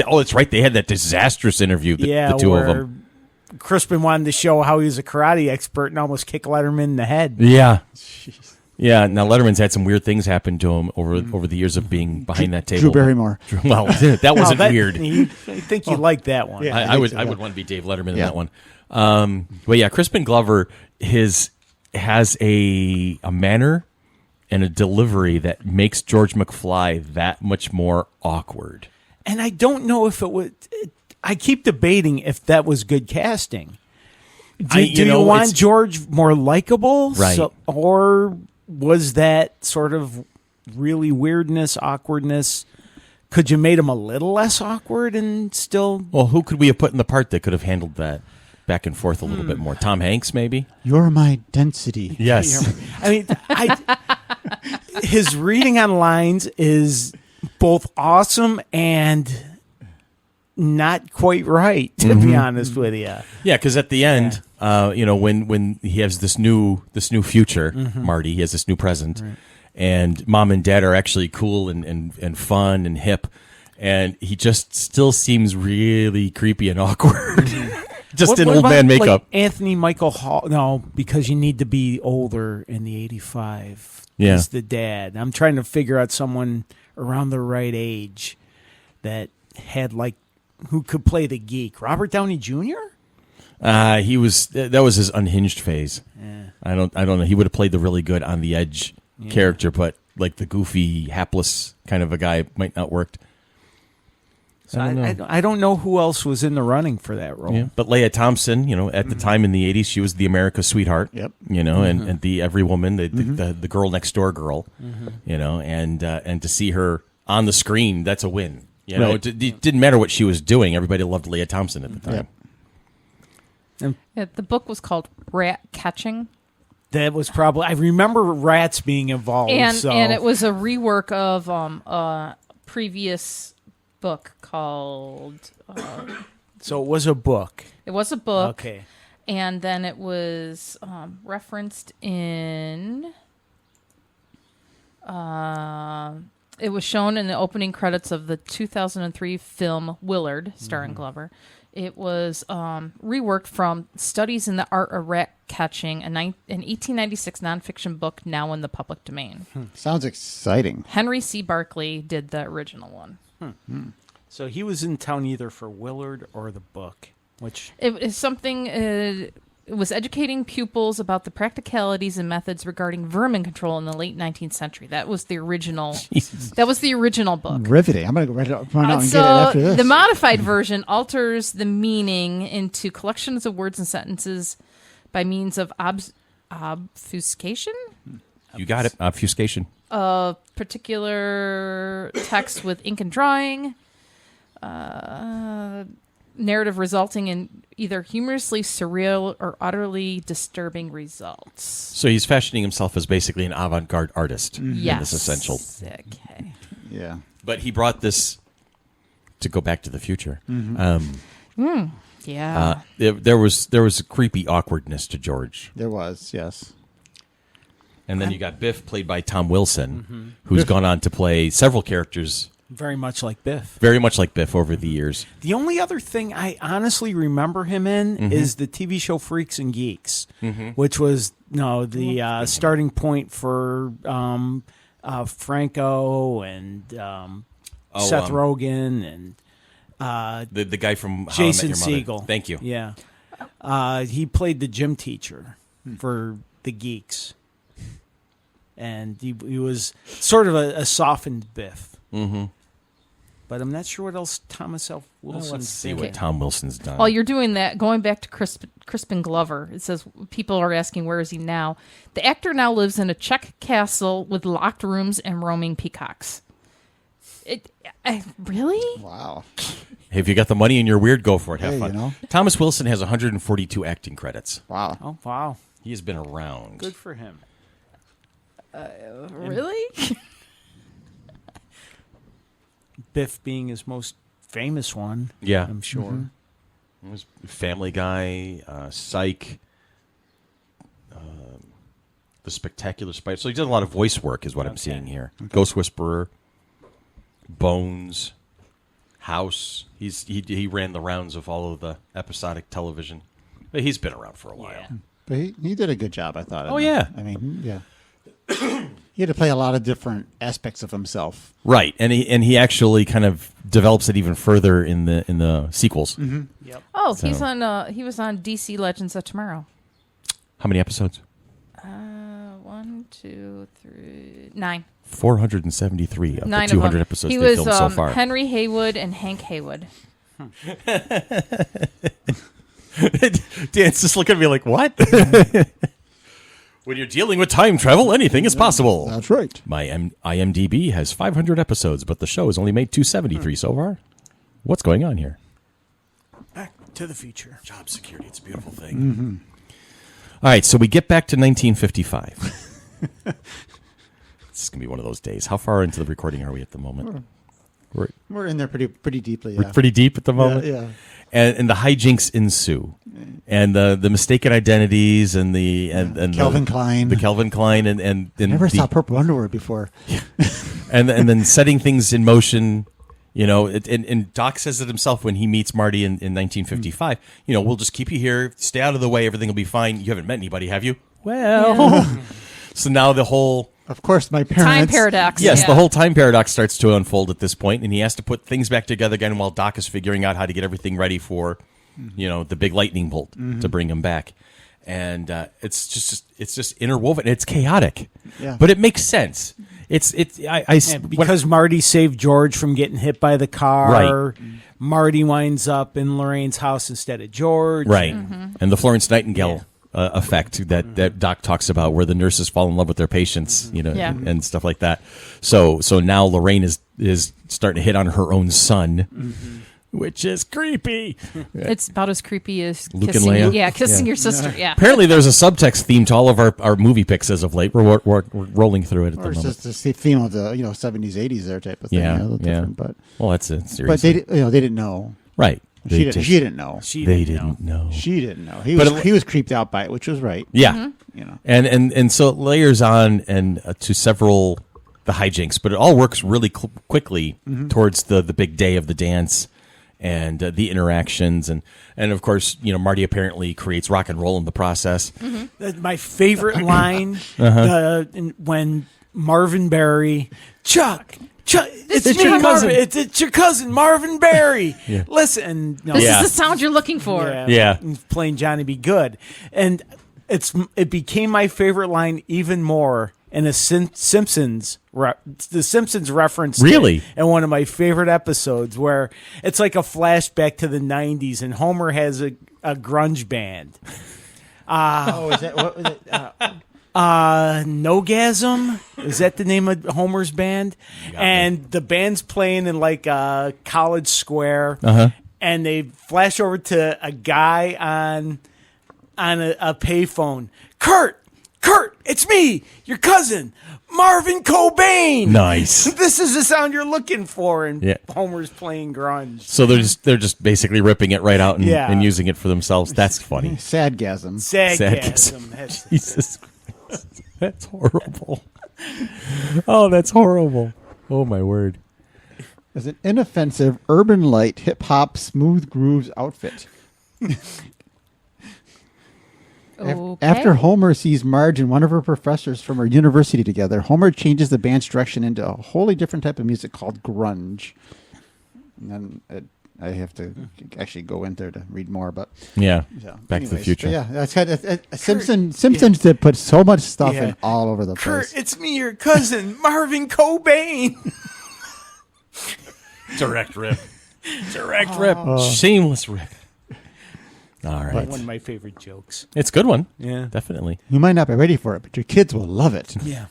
Oh, that's right. They had that disastrous interview, the two of them. Crispin wanted to show how he was a karate expert and almost kick Letterman in the head. Yeah. Yeah, now Letterman's had some weird things happen to him over the years of being behind that table. Drew Barrymore. Well, that wasn't weird. I think you liked that one. Yeah. I would want to be Dave Letterman in that one. But yeah, Crispin Glover has a manner and a delivery that makes George McFly that much more awkward. And I don't know if it was. I keep debating if that was good casting. Do you want George more likable, right? Or was that sort of really weirdness, awkwardness? Could you made him a little less awkward and still? Well, who could we have put in the part that could have handled that back and forth a little bit more? Tom Hanks, maybe? You're my density. Yes. I mean, his reading on lines is both awesome and not quite right, to be honest with you. Yeah, because at the end, when he has this new future, Marty, he has this new present, and mom and dad are actually cool and fun and hip, and he just still seems really creepy and awkward. Just in old man makeup. Like Anthony Michael Hall? No, because you need to be older in the 85. Yeah. He's the dad. I'm trying to figure out someone around the right age that had who could play the geek. Robert Downey Jr.? That was his unhinged phase. Yeah. I don't know. He would have played the really good on the edge character, but like the goofy, hapless kind of a guy might not worked. So I don't know who else was in the running for that role. Yeah. But Leah Thompson, at the time in the 80s, she was the America's sweetheart. Yep. And the every woman, the girl next door girl, and to see her on the screen, that's a win. It didn't matter what she was doing. Everybody loved Leah Thompson at the time. The book was called Rat Catching. That was probably, I remember rats being involved. And it was a rework of a previous book called... so it was a book. It was a book. Okay. And then it was referenced in... it was shown in the opening credits of the 2003 film Willard, starring Glover. It was reworked from Studies in the Art of Rat Catching, an 1896 nonfiction book now in the public domain. Sounds exciting. Henry C. Barkley did the original one. So he was in town either for Willard or the book, which... It is something... It was educating pupils about the practicalities and methods regarding vermin control in the late 19th century. That was the original. That was the original book. Riveting. I'm going to go right out and so get it after this. The modified version alters the meaning into collections of words and sentences by means of obfuscation. You got it. Obfuscation. Particular text with ink and drawing. Narrative resulting in either humorously surreal or utterly disturbing results. So he's fashioning himself as basically an avant-garde artist. Yes. That's essential. Okay. Yeah. But he brought this to go back to the future. Yeah. There was a creepy awkwardness to George. There was, yes. And then you got Biff, played by Tom Wilson, who's gone on to play several characters Very much like Biff. very much like Biff over the years. The only other thing I honestly remember him in is the TV show Freaks and Geeks, which was the starting point for Franco and Seth Rogen and The guy from How Jason I Met Your Mother. Segel. Thank you. Yeah. He played the gym teacher for the Geeks. And he was sort of a softened Biff. Mm-hmm. But I'm not sure what else Thomas F. Wilson. Let's see what Tom Wilson's done. While you're doing that, going back to Crispin Glover, it says people are asking where is he now. The actor now lives in a Czech castle with locked rooms and roaming peacocks. Really? Wow. Hey, if you got the money and you're weird, go for it. Have Hey, fun. you know. Thomas Wilson has 142 acting credits. Wow. Oh, wow. He has been around. Good for him. Really? Biff being his most famous one. Yeah. I'm sure. It was Family Guy, Psych, The Spectacular Spider. So he did a lot of voice work, is what I'm seeing here. Ghost Whisperer, Bones, House. He ran the rounds of all of the episodic television. But he's been around for a while. Yeah. But he did a good job, I thought. Oh, yeah. I mean, yeah. He had to play a lot of different aspects of himself. Right, and he actually kind of develops it even further in the sequels. Yep. Oh, So- he was on DC Legends of Tomorrow. How many episodes? 1, 2, 3, 9. 473 of 9 the 200 of them. episodes He they was filmed so far. Henry Haywood and Hank Haywood. Dan's just looking at me like, what? When you're dealing with time travel, anything is possible. That's right. My IMDb has 500 episodes, but the show has only made 273 so far. What's going on here? Back to the future. Job security, it's a beautiful thing. All right, so we get back to 1955. This is going to be one of those days. How far into the recording are we at the moment? We're in there pretty deeply. We're Yeah. pretty deep at the moment. Yeah. And the hijinks ensue, and the mistaken identities and the Calvin Klein. the Calvin Klein, and Never saw purple underwear before. and then setting things in motion. You know, and Doc says it himself when he meets Marty in 1955. You know, we'll just keep you here, stay out of the way, everything will be fine. You haven't met anybody, have you? Well, so now the whole. Of course, my parents. Time paradox. Yes, yeah. the whole time paradox starts to unfold at this point, and he has to put things back together again while Doc is figuring out how to get everything ready for, the big lightning bolt to bring him back. And it's just interwoven. It's chaotic, Yeah. but it makes sense. Because Marty saved George from getting hit by the car. Right. Marty winds up in Lorraine's house instead of George. Right, and the Florence Nightingale effect that Doc talks about, where the nurses fall in love with their patients, Yeah. and stuff like that. So now Lorraine is starting to hit on her own son, which is creepy. It's about as creepy as Luke kissing, and Leia? kissing your sister. Yeah. Apparently, there's a subtext theme to all of our movie picks as of late. We're rolling through it at Or the it's moment. just the theme of the 70s, 80s there type of thing. Yeah, a little yeah. different, but Well, that's it. Seriously. but they didn't know. Right. She didn't know. They didn't know. She didn't know. He But was creeped out by it, which was right. Yeah. And so it layers on and to several the hijinks, but it all works really quickly towards the big day of the dance and the interactions and of course Marty apparently creates rock and roll in the process. My favorite line when Marvin Berry, Chuck, it's your me, cousin. Marvin. It's your cousin, Marvin Berry. Yeah. Listen, This Yeah. is the sound you're looking for. Yeah. playing Johnny B. Good, and it became my favorite line even more in a Simpsons. The Simpsons reference Really? in one of my favorite episodes where it's like a flashback to the '90s, and Homer has a grunge band. Oh, is that what was it? Nogasm, is that the name of Homer's band? And the band's playing in like a college square, and they flash over to a guy on a payphone. Kurt, it's me, your cousin, Marvin Cobain. Nice. This is the sound you're looking for. And Yeah. Homer's playing grunge. So they're just basically ripping it right out and, Yeah. and using it for themselves. That's funny. Sadgasm. Sadgasm. That's- Jesus Christ. That's horrible. Oh, that's horrible. Oh, my word. As an inoffensive, urban light, hip hop, smooth grooves outfit. Okay. After Homer sees Marge and one of her professors from her university together, Homer changes the band's direction into a wholly different type of music called grunge. And then I have to actually go in there to read more, but Yeah. yeah. Back to the Future. Yeah, that's kind of Simpsons did put so much stuff Yeah. in all over the Kurt, place. it's me, your cousin, Marvin Cobain. Direct rip. Direct rip. Shameless rip. All right. One of my favorite jokes. It's a good one. Yeah. Definitely. You might not be ready for it, but your kids will love it. Yeah.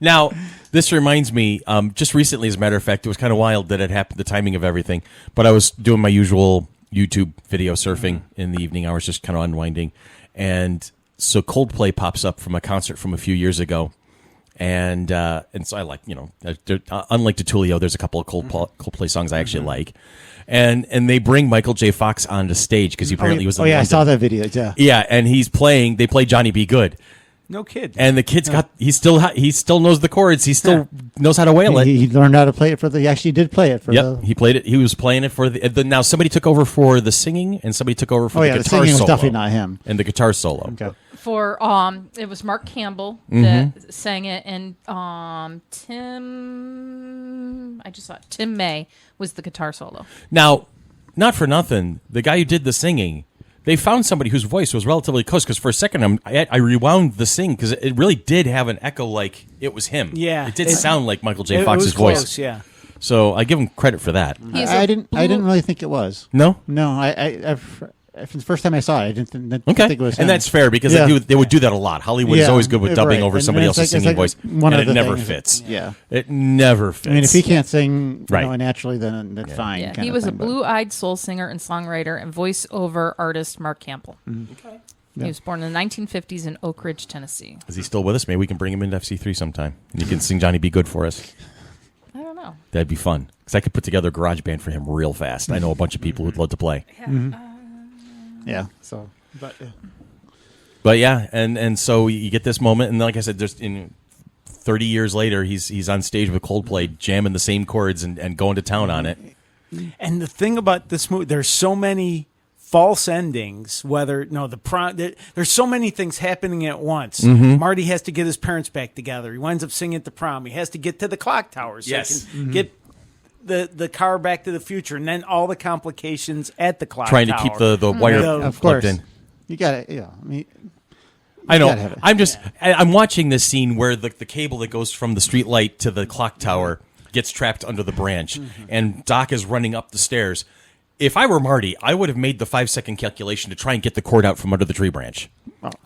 Now, this reminds me, just recently, as a matter of fact, it was kind of wild that it happened, the timing of everything. But I was doing my usual YouTube video surfing in the evening hours, just kind of unwinding. And so Coldplay pops up from a concert from a few years ago. And so I like, unlike Tutulio, there's a couple of Coldplay songs I actually like. And they bring Michael J. Fox onto stage because he apparently was in I London. saw that video. Yeah. Yeah, and they play Johnny Be Good. No kid. And the kid's he still knows the chords. He still knows how to wail it. He learned how to play it he actually did play it for Yep, he played it. He was playing it for now somebody took over for the singing and somebody took over for the the guitar singing was solo. definitely not him. And the guitar solo. Okay. For it was Mark Campbell Mm-hmm. that sang it, and Tim May was the guitar solo. Now, not for nothing, the guy who did the singing, they found somebody whose voice was relatively close because for a second I rewound the sing because it really did have an echo like it was him. Yeah. It did sound like Michael J. It Fox's was voice. close, yeah. So I give him credit for that. He's I a didn't really think it was. No? No, from the first time I saw it, I didn't think Okay, it was him. and that's fair because Yeah. they would do that a lot. Hollywood is Yeah, always good with dubbing right. over And somebody it's else's like- it's singing like voice, one and of it the never things- fits. Yeah. It never fits. I mean, if he can't sing Right. naturally, then that's fine. Yeah, kind he of was a thing, but- blue-eyed soul singer and songwriter and voice-over artist Mark Campbell. Okay. He was born in the 1950s in Oak Ridge, Tennessee. Is he still with us? Maybe we can bring him into FC3 sometime. And he can sing Johnny Be Good for us. I don't know. That'd be fun. Because I could put together a garage band for him real fast. I know a bunch of people who'd love to play. Yeah. So, but But yeah, and so you get this moment, and like I said, there's 30 years later, he's on stage with Coldplay, jamming the same chords and going to town on it. And the thing about this movie, there's so many false endings. The prom. There's so many things happening at once. Mm-hmm. Marty has to get his parents back together. He winds up singing at the prom. He has to get to the clock tower so Yes. he can get the car back to the future, and then all the complications at the clock Trying tower. to keep the wire of plugged course, in. you got it. Yeah. I mean, I know. gotta have it. I'm watching this scene where the cable that goes from the street light to the clock tower gets trapped under the branch, and Doc is running up the stairs. If I were Marty, I would have made the 5-second calculation to try and get the cord out from under the tree branch.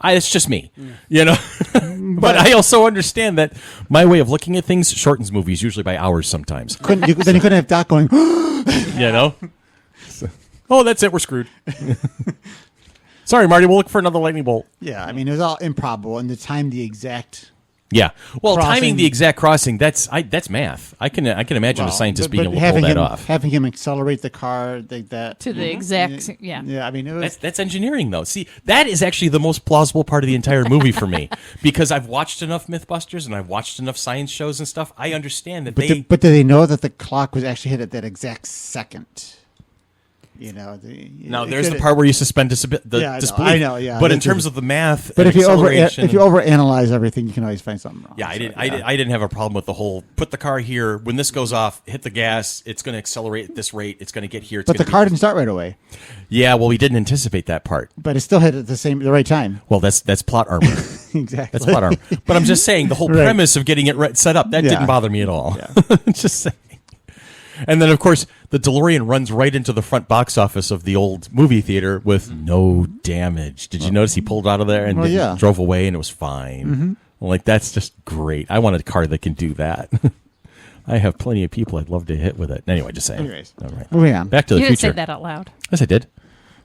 It's just me, But I also understand that my way of looking at things shortens movies usually by hours sometimes. then you couldn't have Doc going. Oh, that's it. We're screwed. Sorry, Marty. We'll look for another lightning bolt. Yeah, I mean, it was all improbable, and to time the exact. Yeah. Well, Crossing. timing the exact crossing, that's math. I can imagine a scientist being able to pull that off. Having him accelerate the car that To the exact, yeah. Yeah, I mean, it was. That's engineering, though. See, that is actually the most plausible part of the entire movie for me because I've watched enough MythBusters and I've watched enough science shows and stuff. I understand that But do they know that the clock was actually hit at that exact second? Now, there's the part where you suspend disbelief. I know, yeah. But in That's terms just- of the math, But and if you acceleration- overanalyze everything, you can always find something wrong. Yeah, I So, didn't. I didn't have a problem with the whole. Put the car here. When this goes off, hit the gas. It's going to accelerate at this rate. It's going to get here. It's But the gonna car be- didn't start right away. Yeah, well, we didn't anticipate that part. But it still hit at the right time. Well, that's plot armor. Exactly. That's plot armor. But I'm just saying the whole Right. premise of getting it set up that Yeah. didn't bother me at all. Just saying. And then, of course, the DeLorean runs right into the front box office of the old movie theater with no damage. Did you notice he pulled out of there and Well, yeah. drove away and it was fine? Like, that's just great. I want a car that can do that. I have plenty of people I'd love to hit with it. Anyway, just saying. Anyways, All right. moving on. Back to the You didn't future. say that out loud. Yes, I did.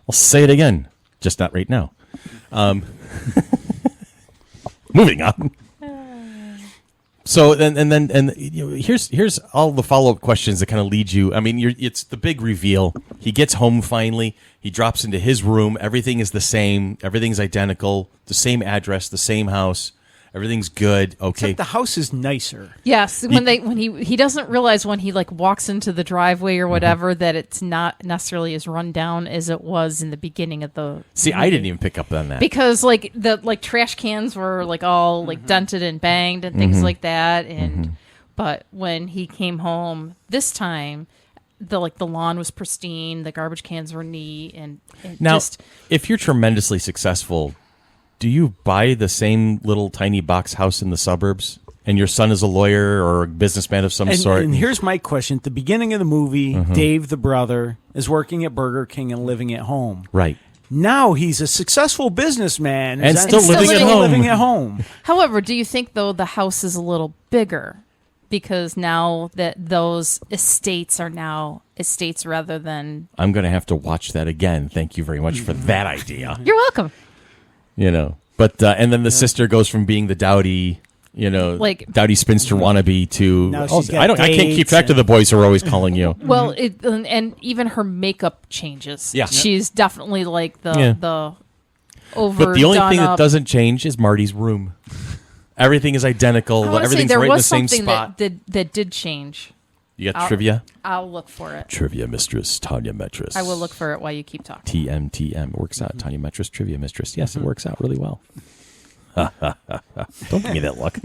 I'll say it again, just not right now. Moving on. So then here's all the follow-up questions that kind of lead you. I mean, it's the big reveal. He gets home finally. He drops into his room. Everything is the same. Everything's identical. The same address. The same house. Everything's good. Okay. Except the house is nicer. Yes, when he doesn't realize when he like walks into the driveway or whatever that it's not necessarily as run down as it was in the beginning of the. See, movie. I didn't even pick up on that because like the trash cans were like all like dented and banged and things like that, and but when he came home this time, the lawn was pristine, the garbage cans were neat, and now if you're tremendously successful, do you buy the same little tiny box house in the suburbs? And your son is a lawyer or a businessman of some sort? And here's my question. At the beginning of the movie, Dave, the brother, is working at Burger King and living at home. Right. Now he's a successful businessman. And still living at home. However, do you think, though, the house is a little bigger? Because now that those estates are now estates rather than... I'm going to have to watch that again. Thank you very much for that idea. You're welcome. But and then the sister goes from being the dowdy, like dowdy spinster wannabe to now she's got I can't keep track of the boys who are always calling you. Well, and even her makeup changes. Yeah, she's definitely like the over. But the only thing that doesn't change is Marty's room. Everything is identical. Everything's right in the same spot. That did change. You got trivia? I'll look for it. Trivia mistress, Tanya Metris. I will look for it while you keep talking. TM. It works out. Tanya Metris, trivia mistress. Yes, it works out really well. Don't give me that look.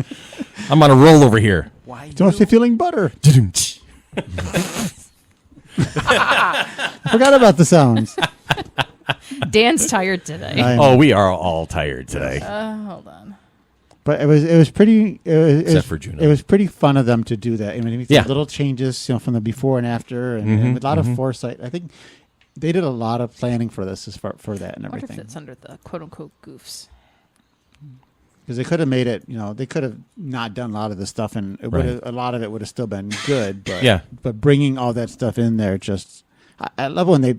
I'm on a roll over here. Why don't you feeling butter? Forgot about the sounds. Dan's tired today. We are all tired today. Hold on. But it was pretty. Except for Juno. It was pretty fun of them to do that. I mean, Yeah. little changes, from the before and after, and with a lot of foresight. I think they did a lot of planning for this, for that and I wonder everything. if it's under the quote unquote goofs. Because they could have made it. They could have not done a lot of the stuff, and it Right. a lot of it would have still been good. But Yeah. But bringing all that stuff in there, I love when they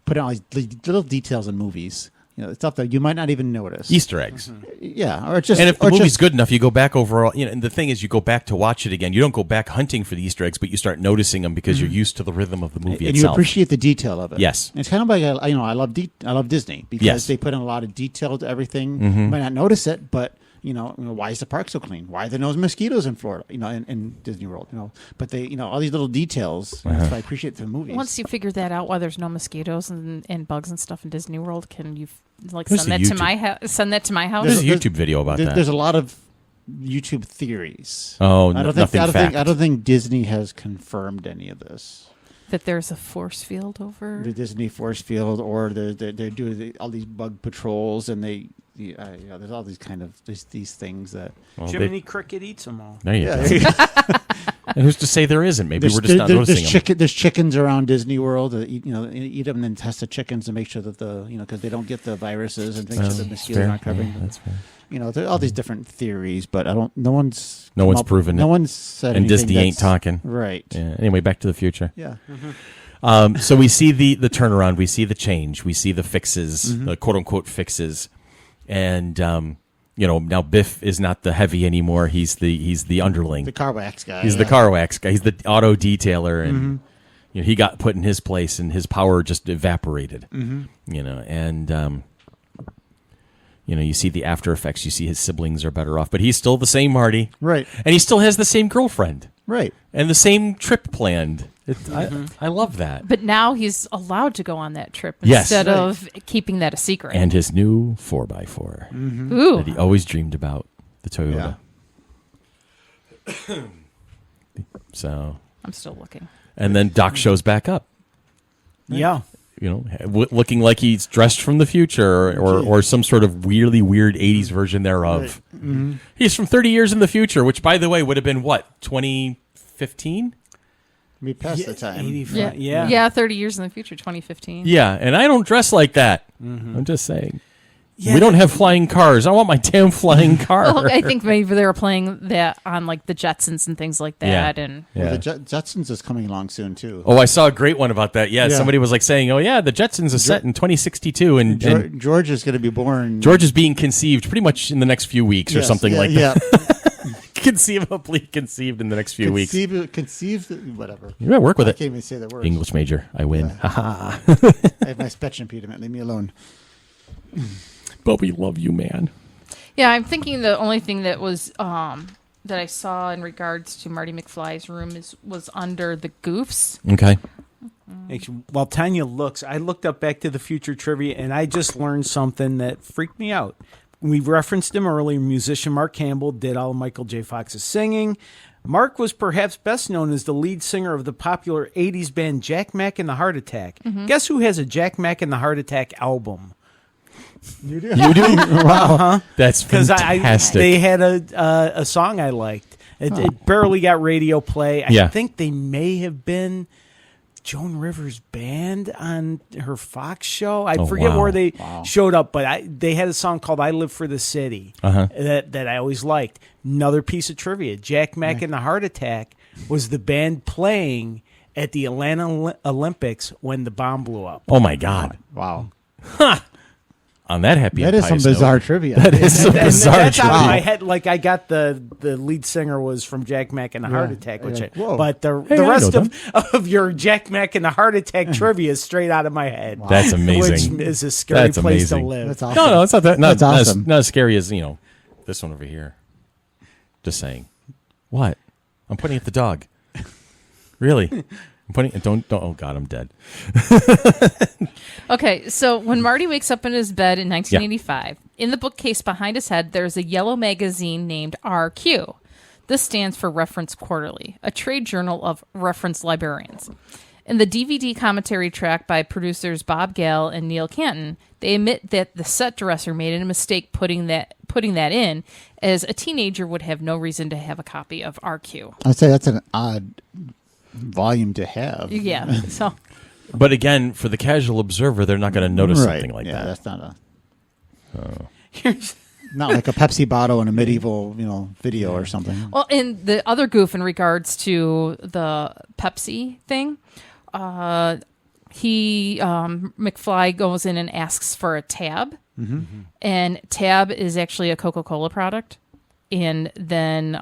put all these little details in movies. Stuff that you might not even notice. Easter eggs. Yeah, or just. And if the or movie's just, good enough, you go back over. And the thing is, you go back to watch it again. You don't go back hunting for the Easter eggs, but you start noticing them because you're used to the rhythm of the movie and itself. you appreciate the detail of it. Yes. It's kind of like I love Disney because Yes. they put in a lot of detail to everything. You might not notice it, but why is the park so clean? Why are there no mosquitoes in Florida? In Disney World. But they all these little details. So I appreciate the movies. Once you figure that out, why there's no mosquitoes and bugs and stuff in Disney World, can you There's send that the to my send that to my house? There's a YouTube video about that. There's a lot of YouTube theories. Oh, I don't think Disney has confirmed any of this. That there's a force field over The Disney force field, or they're doing all these bug patrols, and there's all these kind of these things that. Well, Jiminy Cricket eats them all. There you go. And who's to say there isn't? Maybe we're just not noticing them. There's chickens around Disney World that eat them and then test the chickens to make sure that because they don't get the viruses and make sure the mosquitoes aren't covering them. That's fair. There's all these different theories, but no one's proven it. No one's said And anything Disney ain't talking. Right. Yeah. Anyway, Back to the Future. Yeah. So we see the turnaround. We see the change. We see the fixes, the quote unquote fixes, and now Biff is not the heavy anymore. He's the underling. The car wax guy. He's the car wax guy. He's the auto detailer, and he got put in his place, and his power just evaporated. And you see the after effects. You see his siblings are better off, but he's still the same Marty, Right. and he still has the same girlfriend, Right. and the same trip planned. I love that. But now he's allowed to go on that trip Yes. instead of keeping that a secret. And his new 4x4 Ooh. that he always dreamed about, the Toyota. So, I'm still looking. and then Doc shows back up, Yeah. looking like he's dressed from the future or some sort of weirdly weird 80s version thereof. Right. He's from 30 years in the future, which, by the way, would have been what, 2015? We passed the time. 85. Yeah, 30 years in the future, 2015. Yeah, and I don't dress like that. I'm just saying. Yeah, we don't have flying cars. I want my damn flying car. Well, I think maybe they were playing that on like the Jetsons and things like that. Yeah. And Well, the Jetsons is coming along soon too. Oh, I saw a great one about that. Yeah, Yeah. somebody was like saying, "Oh yeah, the Jetsons is set in 2062, and George is going to be born. George is being conceived pretty much in the next few weeks or Yes, something yeah, like yeah. that. Conceivably conceived in the next few weeks. Conceived, whatever. You gotta work with I it. can't even say the word. English major, I win. Yeah. Haha. I have my speech impediment. Leave me alone. But we love you, man. yeah, I'm thinking the only thing that was that I saw in regards to Marty McFly's room was under the goofs. Okay. Actually, while Tanya looks, I looked up Back to the Future trivia, and I just learned something that freaked me out. We referenced him earlier. Musician Mark Campbell did all of Michael J. Fox's singing. Mark was perhaps best known as the lead singer of the popular 80s band Jack Mack and the Heart Attack. Guess who has a Jack Mack and the Heart Attack album? You do? You do? Uh-huh. That's Because fantastic. they had a song I liked. It barely got radio play. I think they may have been Joan Rivers' band on her Fox show. I forget wow. where they showed up, but they had a song called "I Live for the City" that I always liked. Another piece of trivia: Jack Mack and the Heart Attack was the band playing at the Atlanta Olympics when the bomb blew up. Oh my God! Wow. On that happy, That and is some pious note, bizarre trivia. That is some And bizarre that's out of trivia. my head. Like I got the lead singer was from Jack Mack and the Heart Attack, which Yeah. Whoa. but the Hey, I rest know of your Jack Mack and the Heart Attack trivia is straight out of my head. That's amazing. Which is a scary That's place amazing. to live. That's awesome. No, it's not that. That's awesome. Not as scary as this one over here. Just saying. What? I'm pointing at the dog. Really? I'm pointing. Don't. Oh God, I'm dead. Okay, so when Marty wakes up in his bed in 1985, in the bookcase behind his head, there's a yellow magazine named RQ. This stands for Reference Quarterly, a trade journal of reference librarians. In the DVD commentary track by producers Bob Gale and Neil Canton, they admit that the set dresser made a mistake putting that in, as a teenager would have no reason to have a copy of RQ. I'd say that's an odd volume to have. Yeah, so But again, for the casual observer, they're not going to notice something like yeah, that. that's not not like a Pepsi bottle in a medieval, video or something. well, and the other goof in regards to the Pepsi thing, McFly goes in and asks for a tab, and tab is actually a Coca-Cola product, and then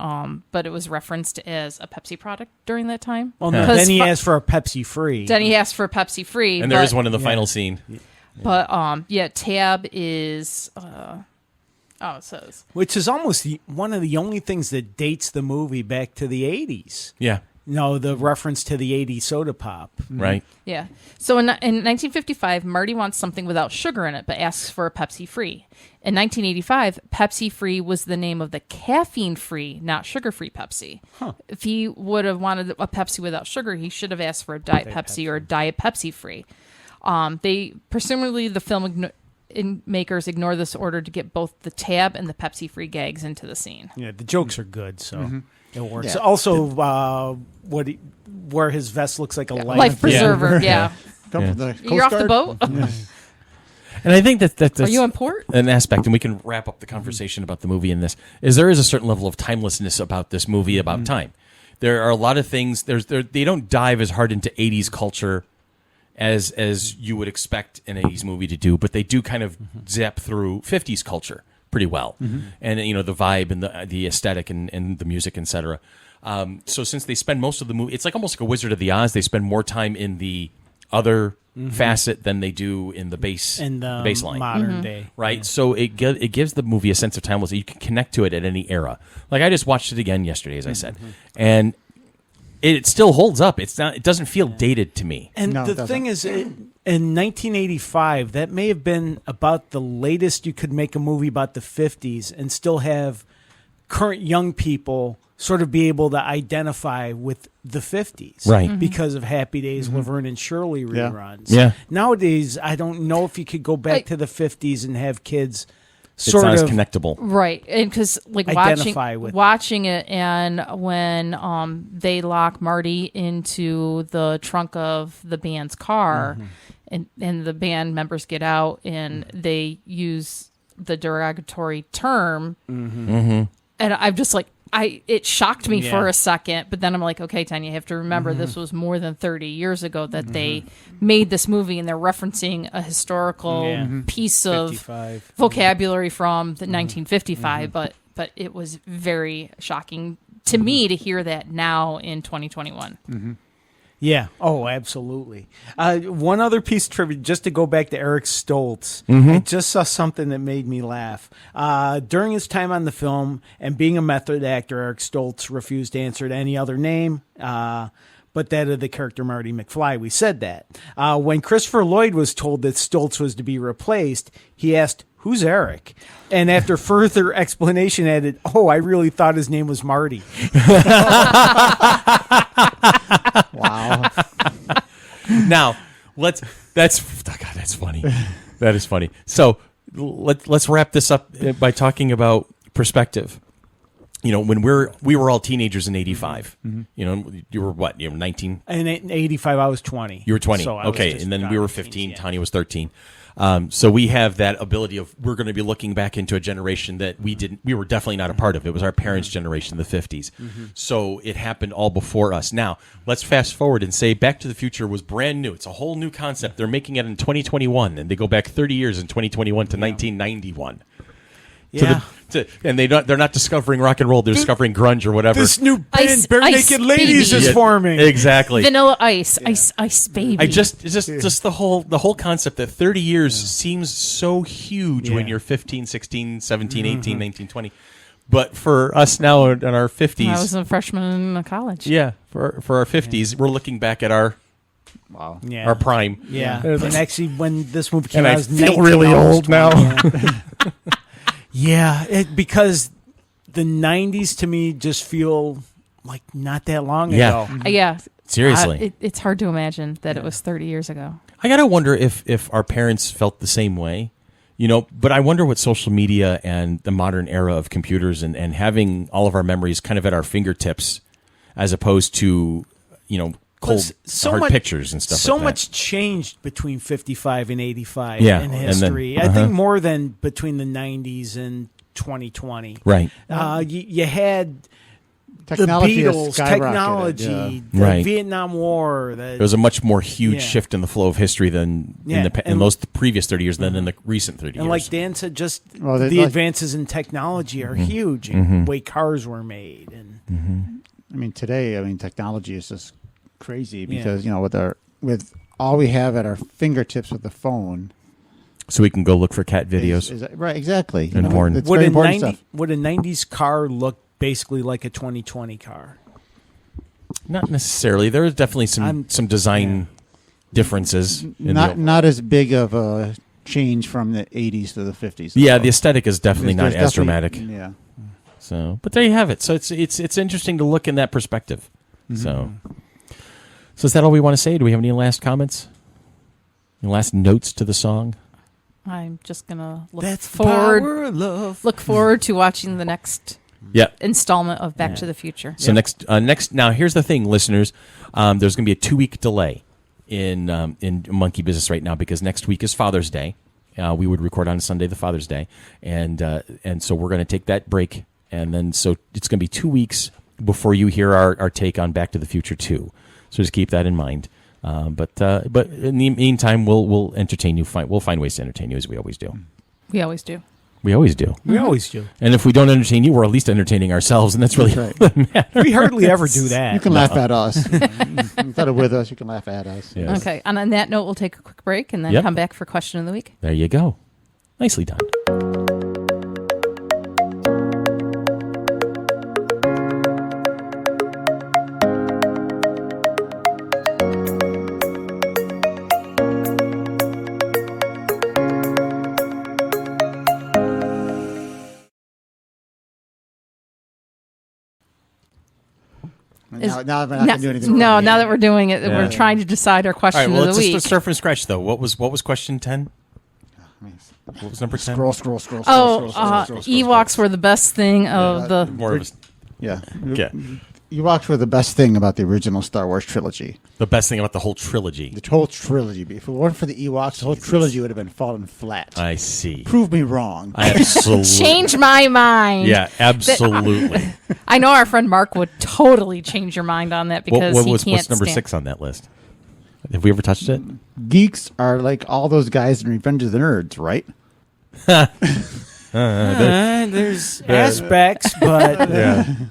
but it was referenced as a Pepsi product during that time. Well, no, Because then he asked for a Pepsi free. Then he asked for Pepsi free, And there is one in the final scene. But tab is it says Which is almost one of the only things that dates the movie back to the 80s. Yeah. The reference to the 80s soda pop. Right. yeah. So in 1955, Marty wants something without sugar in it, but asks for a Pepsi free. In 1985, Pepsi free was the name of the caffeine free, not sugar free Pepsi. If he would have wanted a Pepsi without sugar, he should have asked for a Diet Pepsi or a Diet Pepsi free. They presumably the film makers ignore this order to get both the tab and the Pepsi free gags into the scene. Yeah, the jokes are good, so it works. Yeah. Also, where his vest looks like a Life preserver, yeah. Come from the You're Coast off the Guard? boat? And I think that's Are you in port? an aspect, and we can wrap up the conversation about the movie in this, is there is a certain level of timelessness about this movie, about time. There are a lot of things, they don't dive as hard into 80s culture as you would expect an 80s movie to do, but they do kind of zap through 50s culture pretty well. And, the vibe and the aesthetic and the music, etc. So since they spend most of the movie, it's like almost like a Wizard of the Oz, they spend more time in the other facet than they do in the base in the baseline. modern day. Right, so it gives the movie a sense of timelessness. You can connect to it at any era. Like I just watched it again yesterday, as I said, and it still holds up. It doesn't feel dated to me. And No, it the doesn't. thing is, in 1985, that may have been about the latest you could make a movie about the 50s and still have current young people sort of be able to identify with the 50s. Right. Because of Happy Days, Laverne and Shirley Yeah. reruns. Yeah. Nowadays, I don't know if you could go back to the 50s and have kids It's sort not as of connectable. Right, and because Identify with watching it, and when they lock Marty into the trunk of the band's car, and the band members get out, and they use the derogatory term. Mm-hmm. And I'm just like, it shocked me for a second, but then I'm like, okay, Tanya, you have to remember this was more than 30 years ago that they made this movie, and they're referencing a historical piece of 55. vocabulary from the 1955, but it was very shocking to me to hear that now in 2021. Yeah. Oh, absolutely. One other piece of trivia, just to go back to Eric Stoltz. I just saw something that made me laugh. During his time on the film and being a method actor, Eric Stoltz refused to answer to any other name, but that of the character Marty McFly. We said that. When Christopher Lloyd was told that Stoltz was to be replaced, he asked, "Who's Eric?" And after further explanation added, "Oh, I really thought his name was Marty." Wow. Now, that's funny. That is funny. So let's wrap this up by talking about perspective. You know, when we were all teenagers in '85. You know, you were what? You were 19. And in '85, I was 20. You were 20. So I was okay, just and then gone we were in 15. teens, yeah. Tanya was 13. So we have that ability of we're going to be looking back into a generation that we were definitely not a part of. It was our parents' generation, the 50s. So it happened all before us. Now, let's fast forward and say Back to the Future was brand new. It's a whole new concept. They're making it in 2021, and they go back 30 years in 2021 to 1991. Yeah. And they're not discovering rock and roll. They're discovering grunge or whatever. This new band, Ice Bare Naked Ladies, Baby. is forming. Exactly. Vanilla Ice, Ice Baby. It's just the whole concept that 30 years seems so huge when you're 15, 16, 17, 18, 19, 20. But for us now in our 50s. I was a freshman in college. Yeah, for our 50s, we're looking back at our prime. Yeah. And actually, when this movie came And out, I was feel 19, really I was old now. 20, yeah. Yeah, because the 90s to me just feel like not that long ago. Yeah. Seriously. It's hard to imagine that it was 30 years ago. I got to wonder if our parents felt the same way, you know, but I wonder what social media and the modern era of computers and having all of our memories kind of at our fingertips as opposed to, you know, cold, hard pictures and stuff so like that. much changed between 55 and 85 Yeah, in and history. then- I think more than between the 90s and 2020. Right. You had Technology the has Beatles, skyrocketed, technology, the Right. Vietnam War. There was a much more huge Yeah. shift in the flow of history than in and- those previous 30 years than in the recent 30 And years. like Dan said, just Well, the advances in technology are huge. And the way cars were made. And I mean, today, technology is just crazy because, you know, with all we have at our fingertips with the phone. so we can go look for cat videos. Right, exactly. And porn. It's very important stuff. would a 90s car look basically like a 2020 car? Not necessarily. There is definitely some design differences. Not as big of a change from the 80s to the 50s. Yeah, the aesthetic is definitely not There's as dramatic. Yeah. So, but there you have it. So it's interesting to look in that perspective. So is that all we want to say? Do we have any last comments? Any last notes to the song? I'm just going to look That's the power forward. of love. Look forward to watching the next Yeah. installment of Back to the Future. So next. Now here's the thing, listeners. There's going to be a 2-week delay in Monkey Business right now because next week is Father's Day. We would record on Sunday, the Father's Day, and so we're going to take that break, and then so it's going to be 2 weeks before you hear our take on Back to the Future 2. So just keep that in mind. But in the meantime, we'll entertain you. We'll find ways to entertain you as we always do. We always do. We always do. We always do. And if we don't entertain you, we're at least entertaining ourselves, and that's really Right. all that matters. We hardly ever do that. You can laugh at us. Instead of with us, you can laugh at us. Yes. Okay. And on that note, we'll take a quick break and then Yep. come back for question of the week. There you go. Nicely done. Now we're not going to do anything. No, wrong now here. that we're doing it, Yeah. we're trying to decide our All question right. Well, of let's the week. just start from scratch, though. What was question 10? What was number 10? Scroll. Ewoks were the best thing of the. More of a Yeah. Okay. Ewoks were the best thing about the original Star Wars trilogy. The best thing about the whole trilogy. The whole trilogy. If it weren't for the Ewoks, the whole trilogy would have been falling flat. I see. Prove me wrong. I absolutely. Change my mind. Yeah, absolutely. I know our friend Mark would totally change your mind on that because what's number 6 on that list? Have we ever touched it? Geeks are like all those guys in Revenge of the Nerds, right? There's aspects, but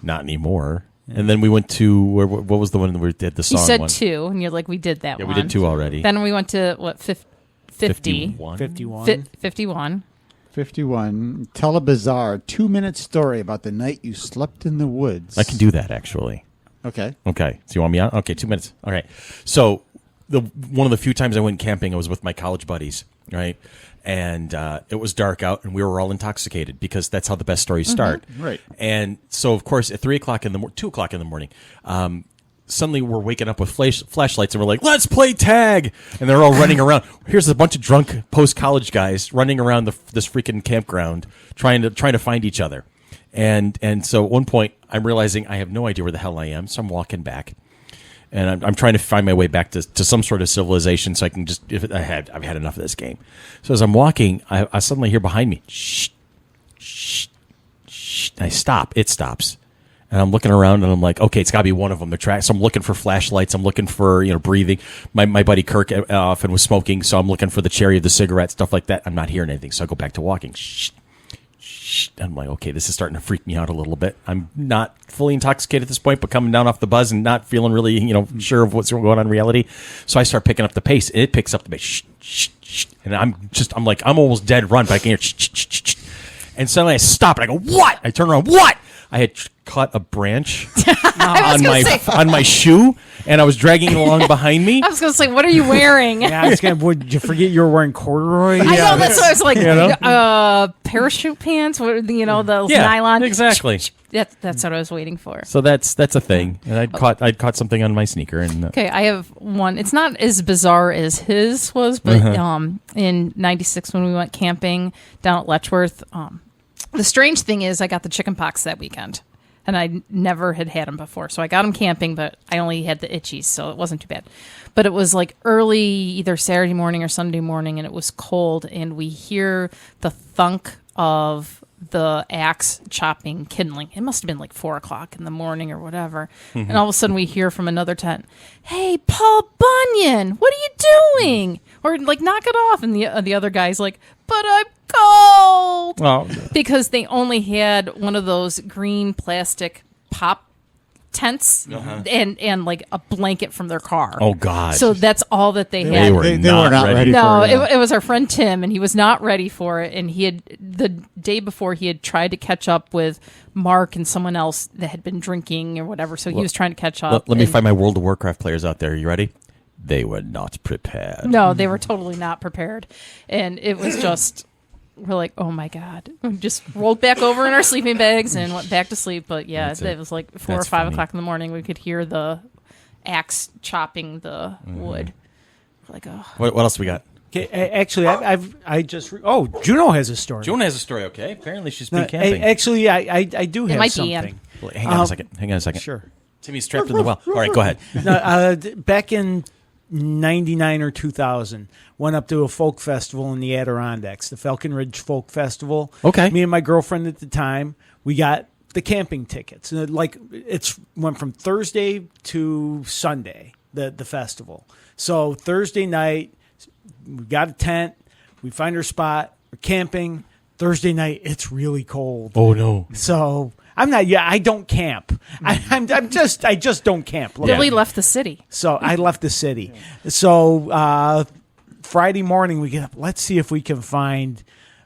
not anymore. And then we went to what was the one where we did the song? You said one? 2, and you're like, we did that Yeah, one. we did 2 already. Then we went to, what, 50? 51. 51. 51. Tell a bizarre 2-minute story about the night you slept in the woods. I can do that, actually. Okay. Okay. So you want me on? Okay, 2 minutes. All right. So one of the few times I went camping, I was with my college buddies, right? And it was dark out, and we were all intoxicated because that's how the best stories start. Right. And so, of course, at 2 o'clock in the morning, suddenly we're waking up with flashlights, and we're like, let's play tag. And they're all running around. Here's a bunch of drunk post-college guys running around this freaking campground trying to find each other. And so at one point, I'm realizing I have no idea where the hell I am, so I'm walking back. And I'm trying to find my way back to some sort of civilization so I can just, I've had enough of this game. So as I'm walking, I suddenly hear behind me, shh, shh, shh. And I stop. It stops. And I'm looking around and I'm like, okay, it's got to be one of them. So I'm looking for flashlights. I'm looking for, breathing. My buddy Kirk often was smoking, so I'm looking for the cherry of the cigarette, stuff like that. I'm not hearing anything, so I go back to walking. Shh. I'm like, okay, this is starting to freak me out a little bit. I'm not fully intoxicated at this point, but coming down off the buzz and not feeling really, sure of what's going on in reality. So I start picking up the pace, and it picks up the pace. Shh, shh, shh. And I'm almost dead run, but I can hear shh, shh, shh, shh. And suddenly I stop, and I go, what? I turn around, what? I had cut a branch on my shoe, and I was dragging it along behind me. I was going to say, what are you wearing? Yeah, would you forget you were wearing corduroy? I know, that's what I was like, parachute pants, those nylon. Exactly. That's what I was waiting for. So that's a thing. And I'd caught something on my sneaker. And okay, I have one. It's not as bizarre as his was, but in '96 when we went camping down at Letchworth, the strange thing is I got the chicken pox that weekend. And I never had them before. So I got them camping, but I only had the itchies, so it wasn't too bad. But it was like early, either Saturday morning or Sunday morning, and it was cold, and we hear the thunk of the axe chopping kindling. It must have been like 4 o'clock in the morning or whatever. And all of a sudden we hear from another tent, hey, Paul Bunyan, what are you doing? Or like, knock it off. And the other guy's like, but I'm cold. well, Because they only had one of those green plastic pop tents and like a blanket from their car. oh God. So that's all that they they had. were They not were not ready No, for it. it was our friend Tim, and he was not ready for it. And he had, the day before, he had tried to catch up with Mark and someone else that had been drinking or whatever. So he was trying to catch up. Let me and- find my World of Warcraft players out there. Are you ready? They were not prepared. No, they were totally not prepared. And it was just, we're like, oh my God. We just rolled back over in our sleeping bags and went back to sleep. But yeah, That's it. it was like 4 or That's 5 funny. o'clock in the morning. We could hear the axe chopping the wood. We're like, oh. What else we got? Okay, actually, Juno has a story. Joan has a story. Okay, apparently she's been No, camping. actually, I do have might be something. Wait, hang on a second. Sure. Timmy's trapped in the well. All right, go ahead. No, back in 99 or 2000, went up to a folk festival in the Adirondacks, the Falcon Ridge Folk Festival. Okay. Me and my girlfriend at the time, we got the camping tickets. And it's went from Thursday to Sunday, the festival. So Thursday night, we got a tent, we find our spot, we're camping. Thursday night, it's really cold. Oh no. So I don't camp. I just don't camp. Look, Billy left the city. so I left the city. So Friday morning we get up. Let's see if we can find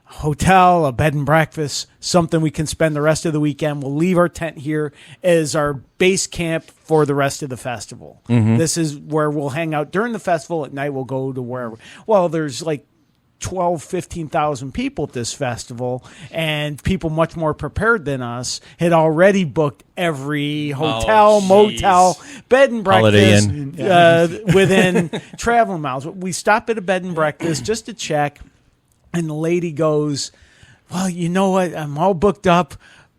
a hotel, a bed and breakfast, something we can spend the rest of the weekend. We'll leave our tent here as our base camp for the rest of the festival. This is where we'll hang out during the festival. At night we'll go to wherever. Well, there's like 15,000 people at this festival, and people much more prepared than us had already booked every hotel, motel, bed and Holiday breakfast within travel miles. We stop at a bed and breakfast just to check, and the lady goes, well, you know what? I'm all booked up,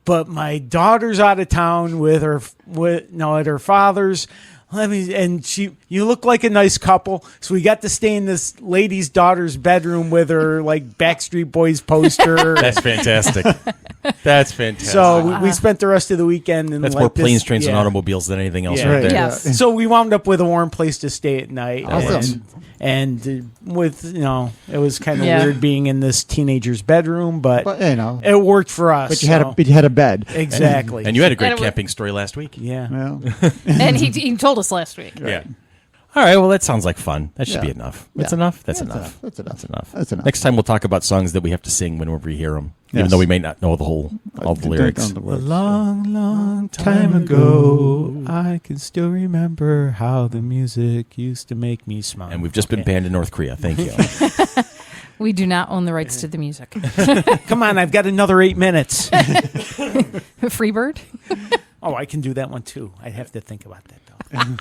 but my daughter's out of town at her father's. You look like a nice couple. So we got to stay in this lady's daughter's bedroom with her like Backstreet Boys poster. That's fantastic. That's fantastic. So we spent the rest of the weekend. That's more planes, trains, and automobiles than anything else Yeah. right there. Yes. So we wound up with a warm place to stay at night. Awesome. And with, it was kind of weird being in this teenager's bedroom, but it worked for us. But you had a bed. Exactly. And you had a great camping story last week. Yeah. Well, And he told us last week. Yeah. All right. Well, that sounds like fun. That should be enough. That's Yeah. enough. That's Yeah, enough. That's enough. That's enough. That's enough. Next time we'll talk about songs that we have to sing whenever we hear them, even Yes. though we may not know all the lyrics. The A words. long, long time ago, I can still remember how the music used to make me smile. And we've just been banned in North Korea. Thank you. We do not own the rights to the music. Come on, I've got another 8 minutes. Freebird. Oh, I can do that one too. I have to think about that though.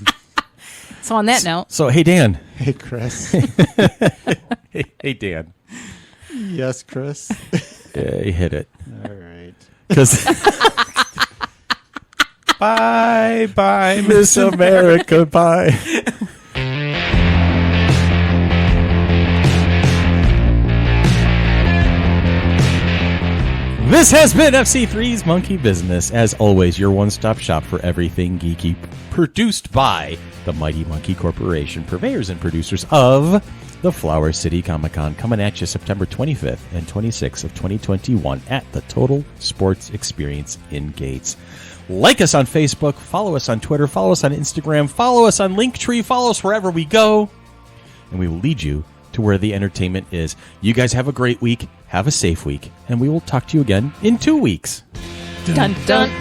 So on that note, So, hey, Dan. Hey, Chris. Hey, Dan. Yes, Chris. You hit it. All right. Because bye, bye, Miss America, bye. This has been FC3's Monkey Business. As always, your one-stop shop for everything geeky. Produced by the Mighty Monkey Corporation, purveyors and producers of the Flower City Comic-Con, coming at you September 25th and 26th of 2021 at the Total Sports Experience in Gates. Like us on Facebook, follow us on Twitter, follow us on Instagram, follow us on Linktree, follow us wherever we go, and we will lead you to where the entertainment is. You guys have a great week, have a safe week, and we will talk to you again in 2 weeks. dun dun.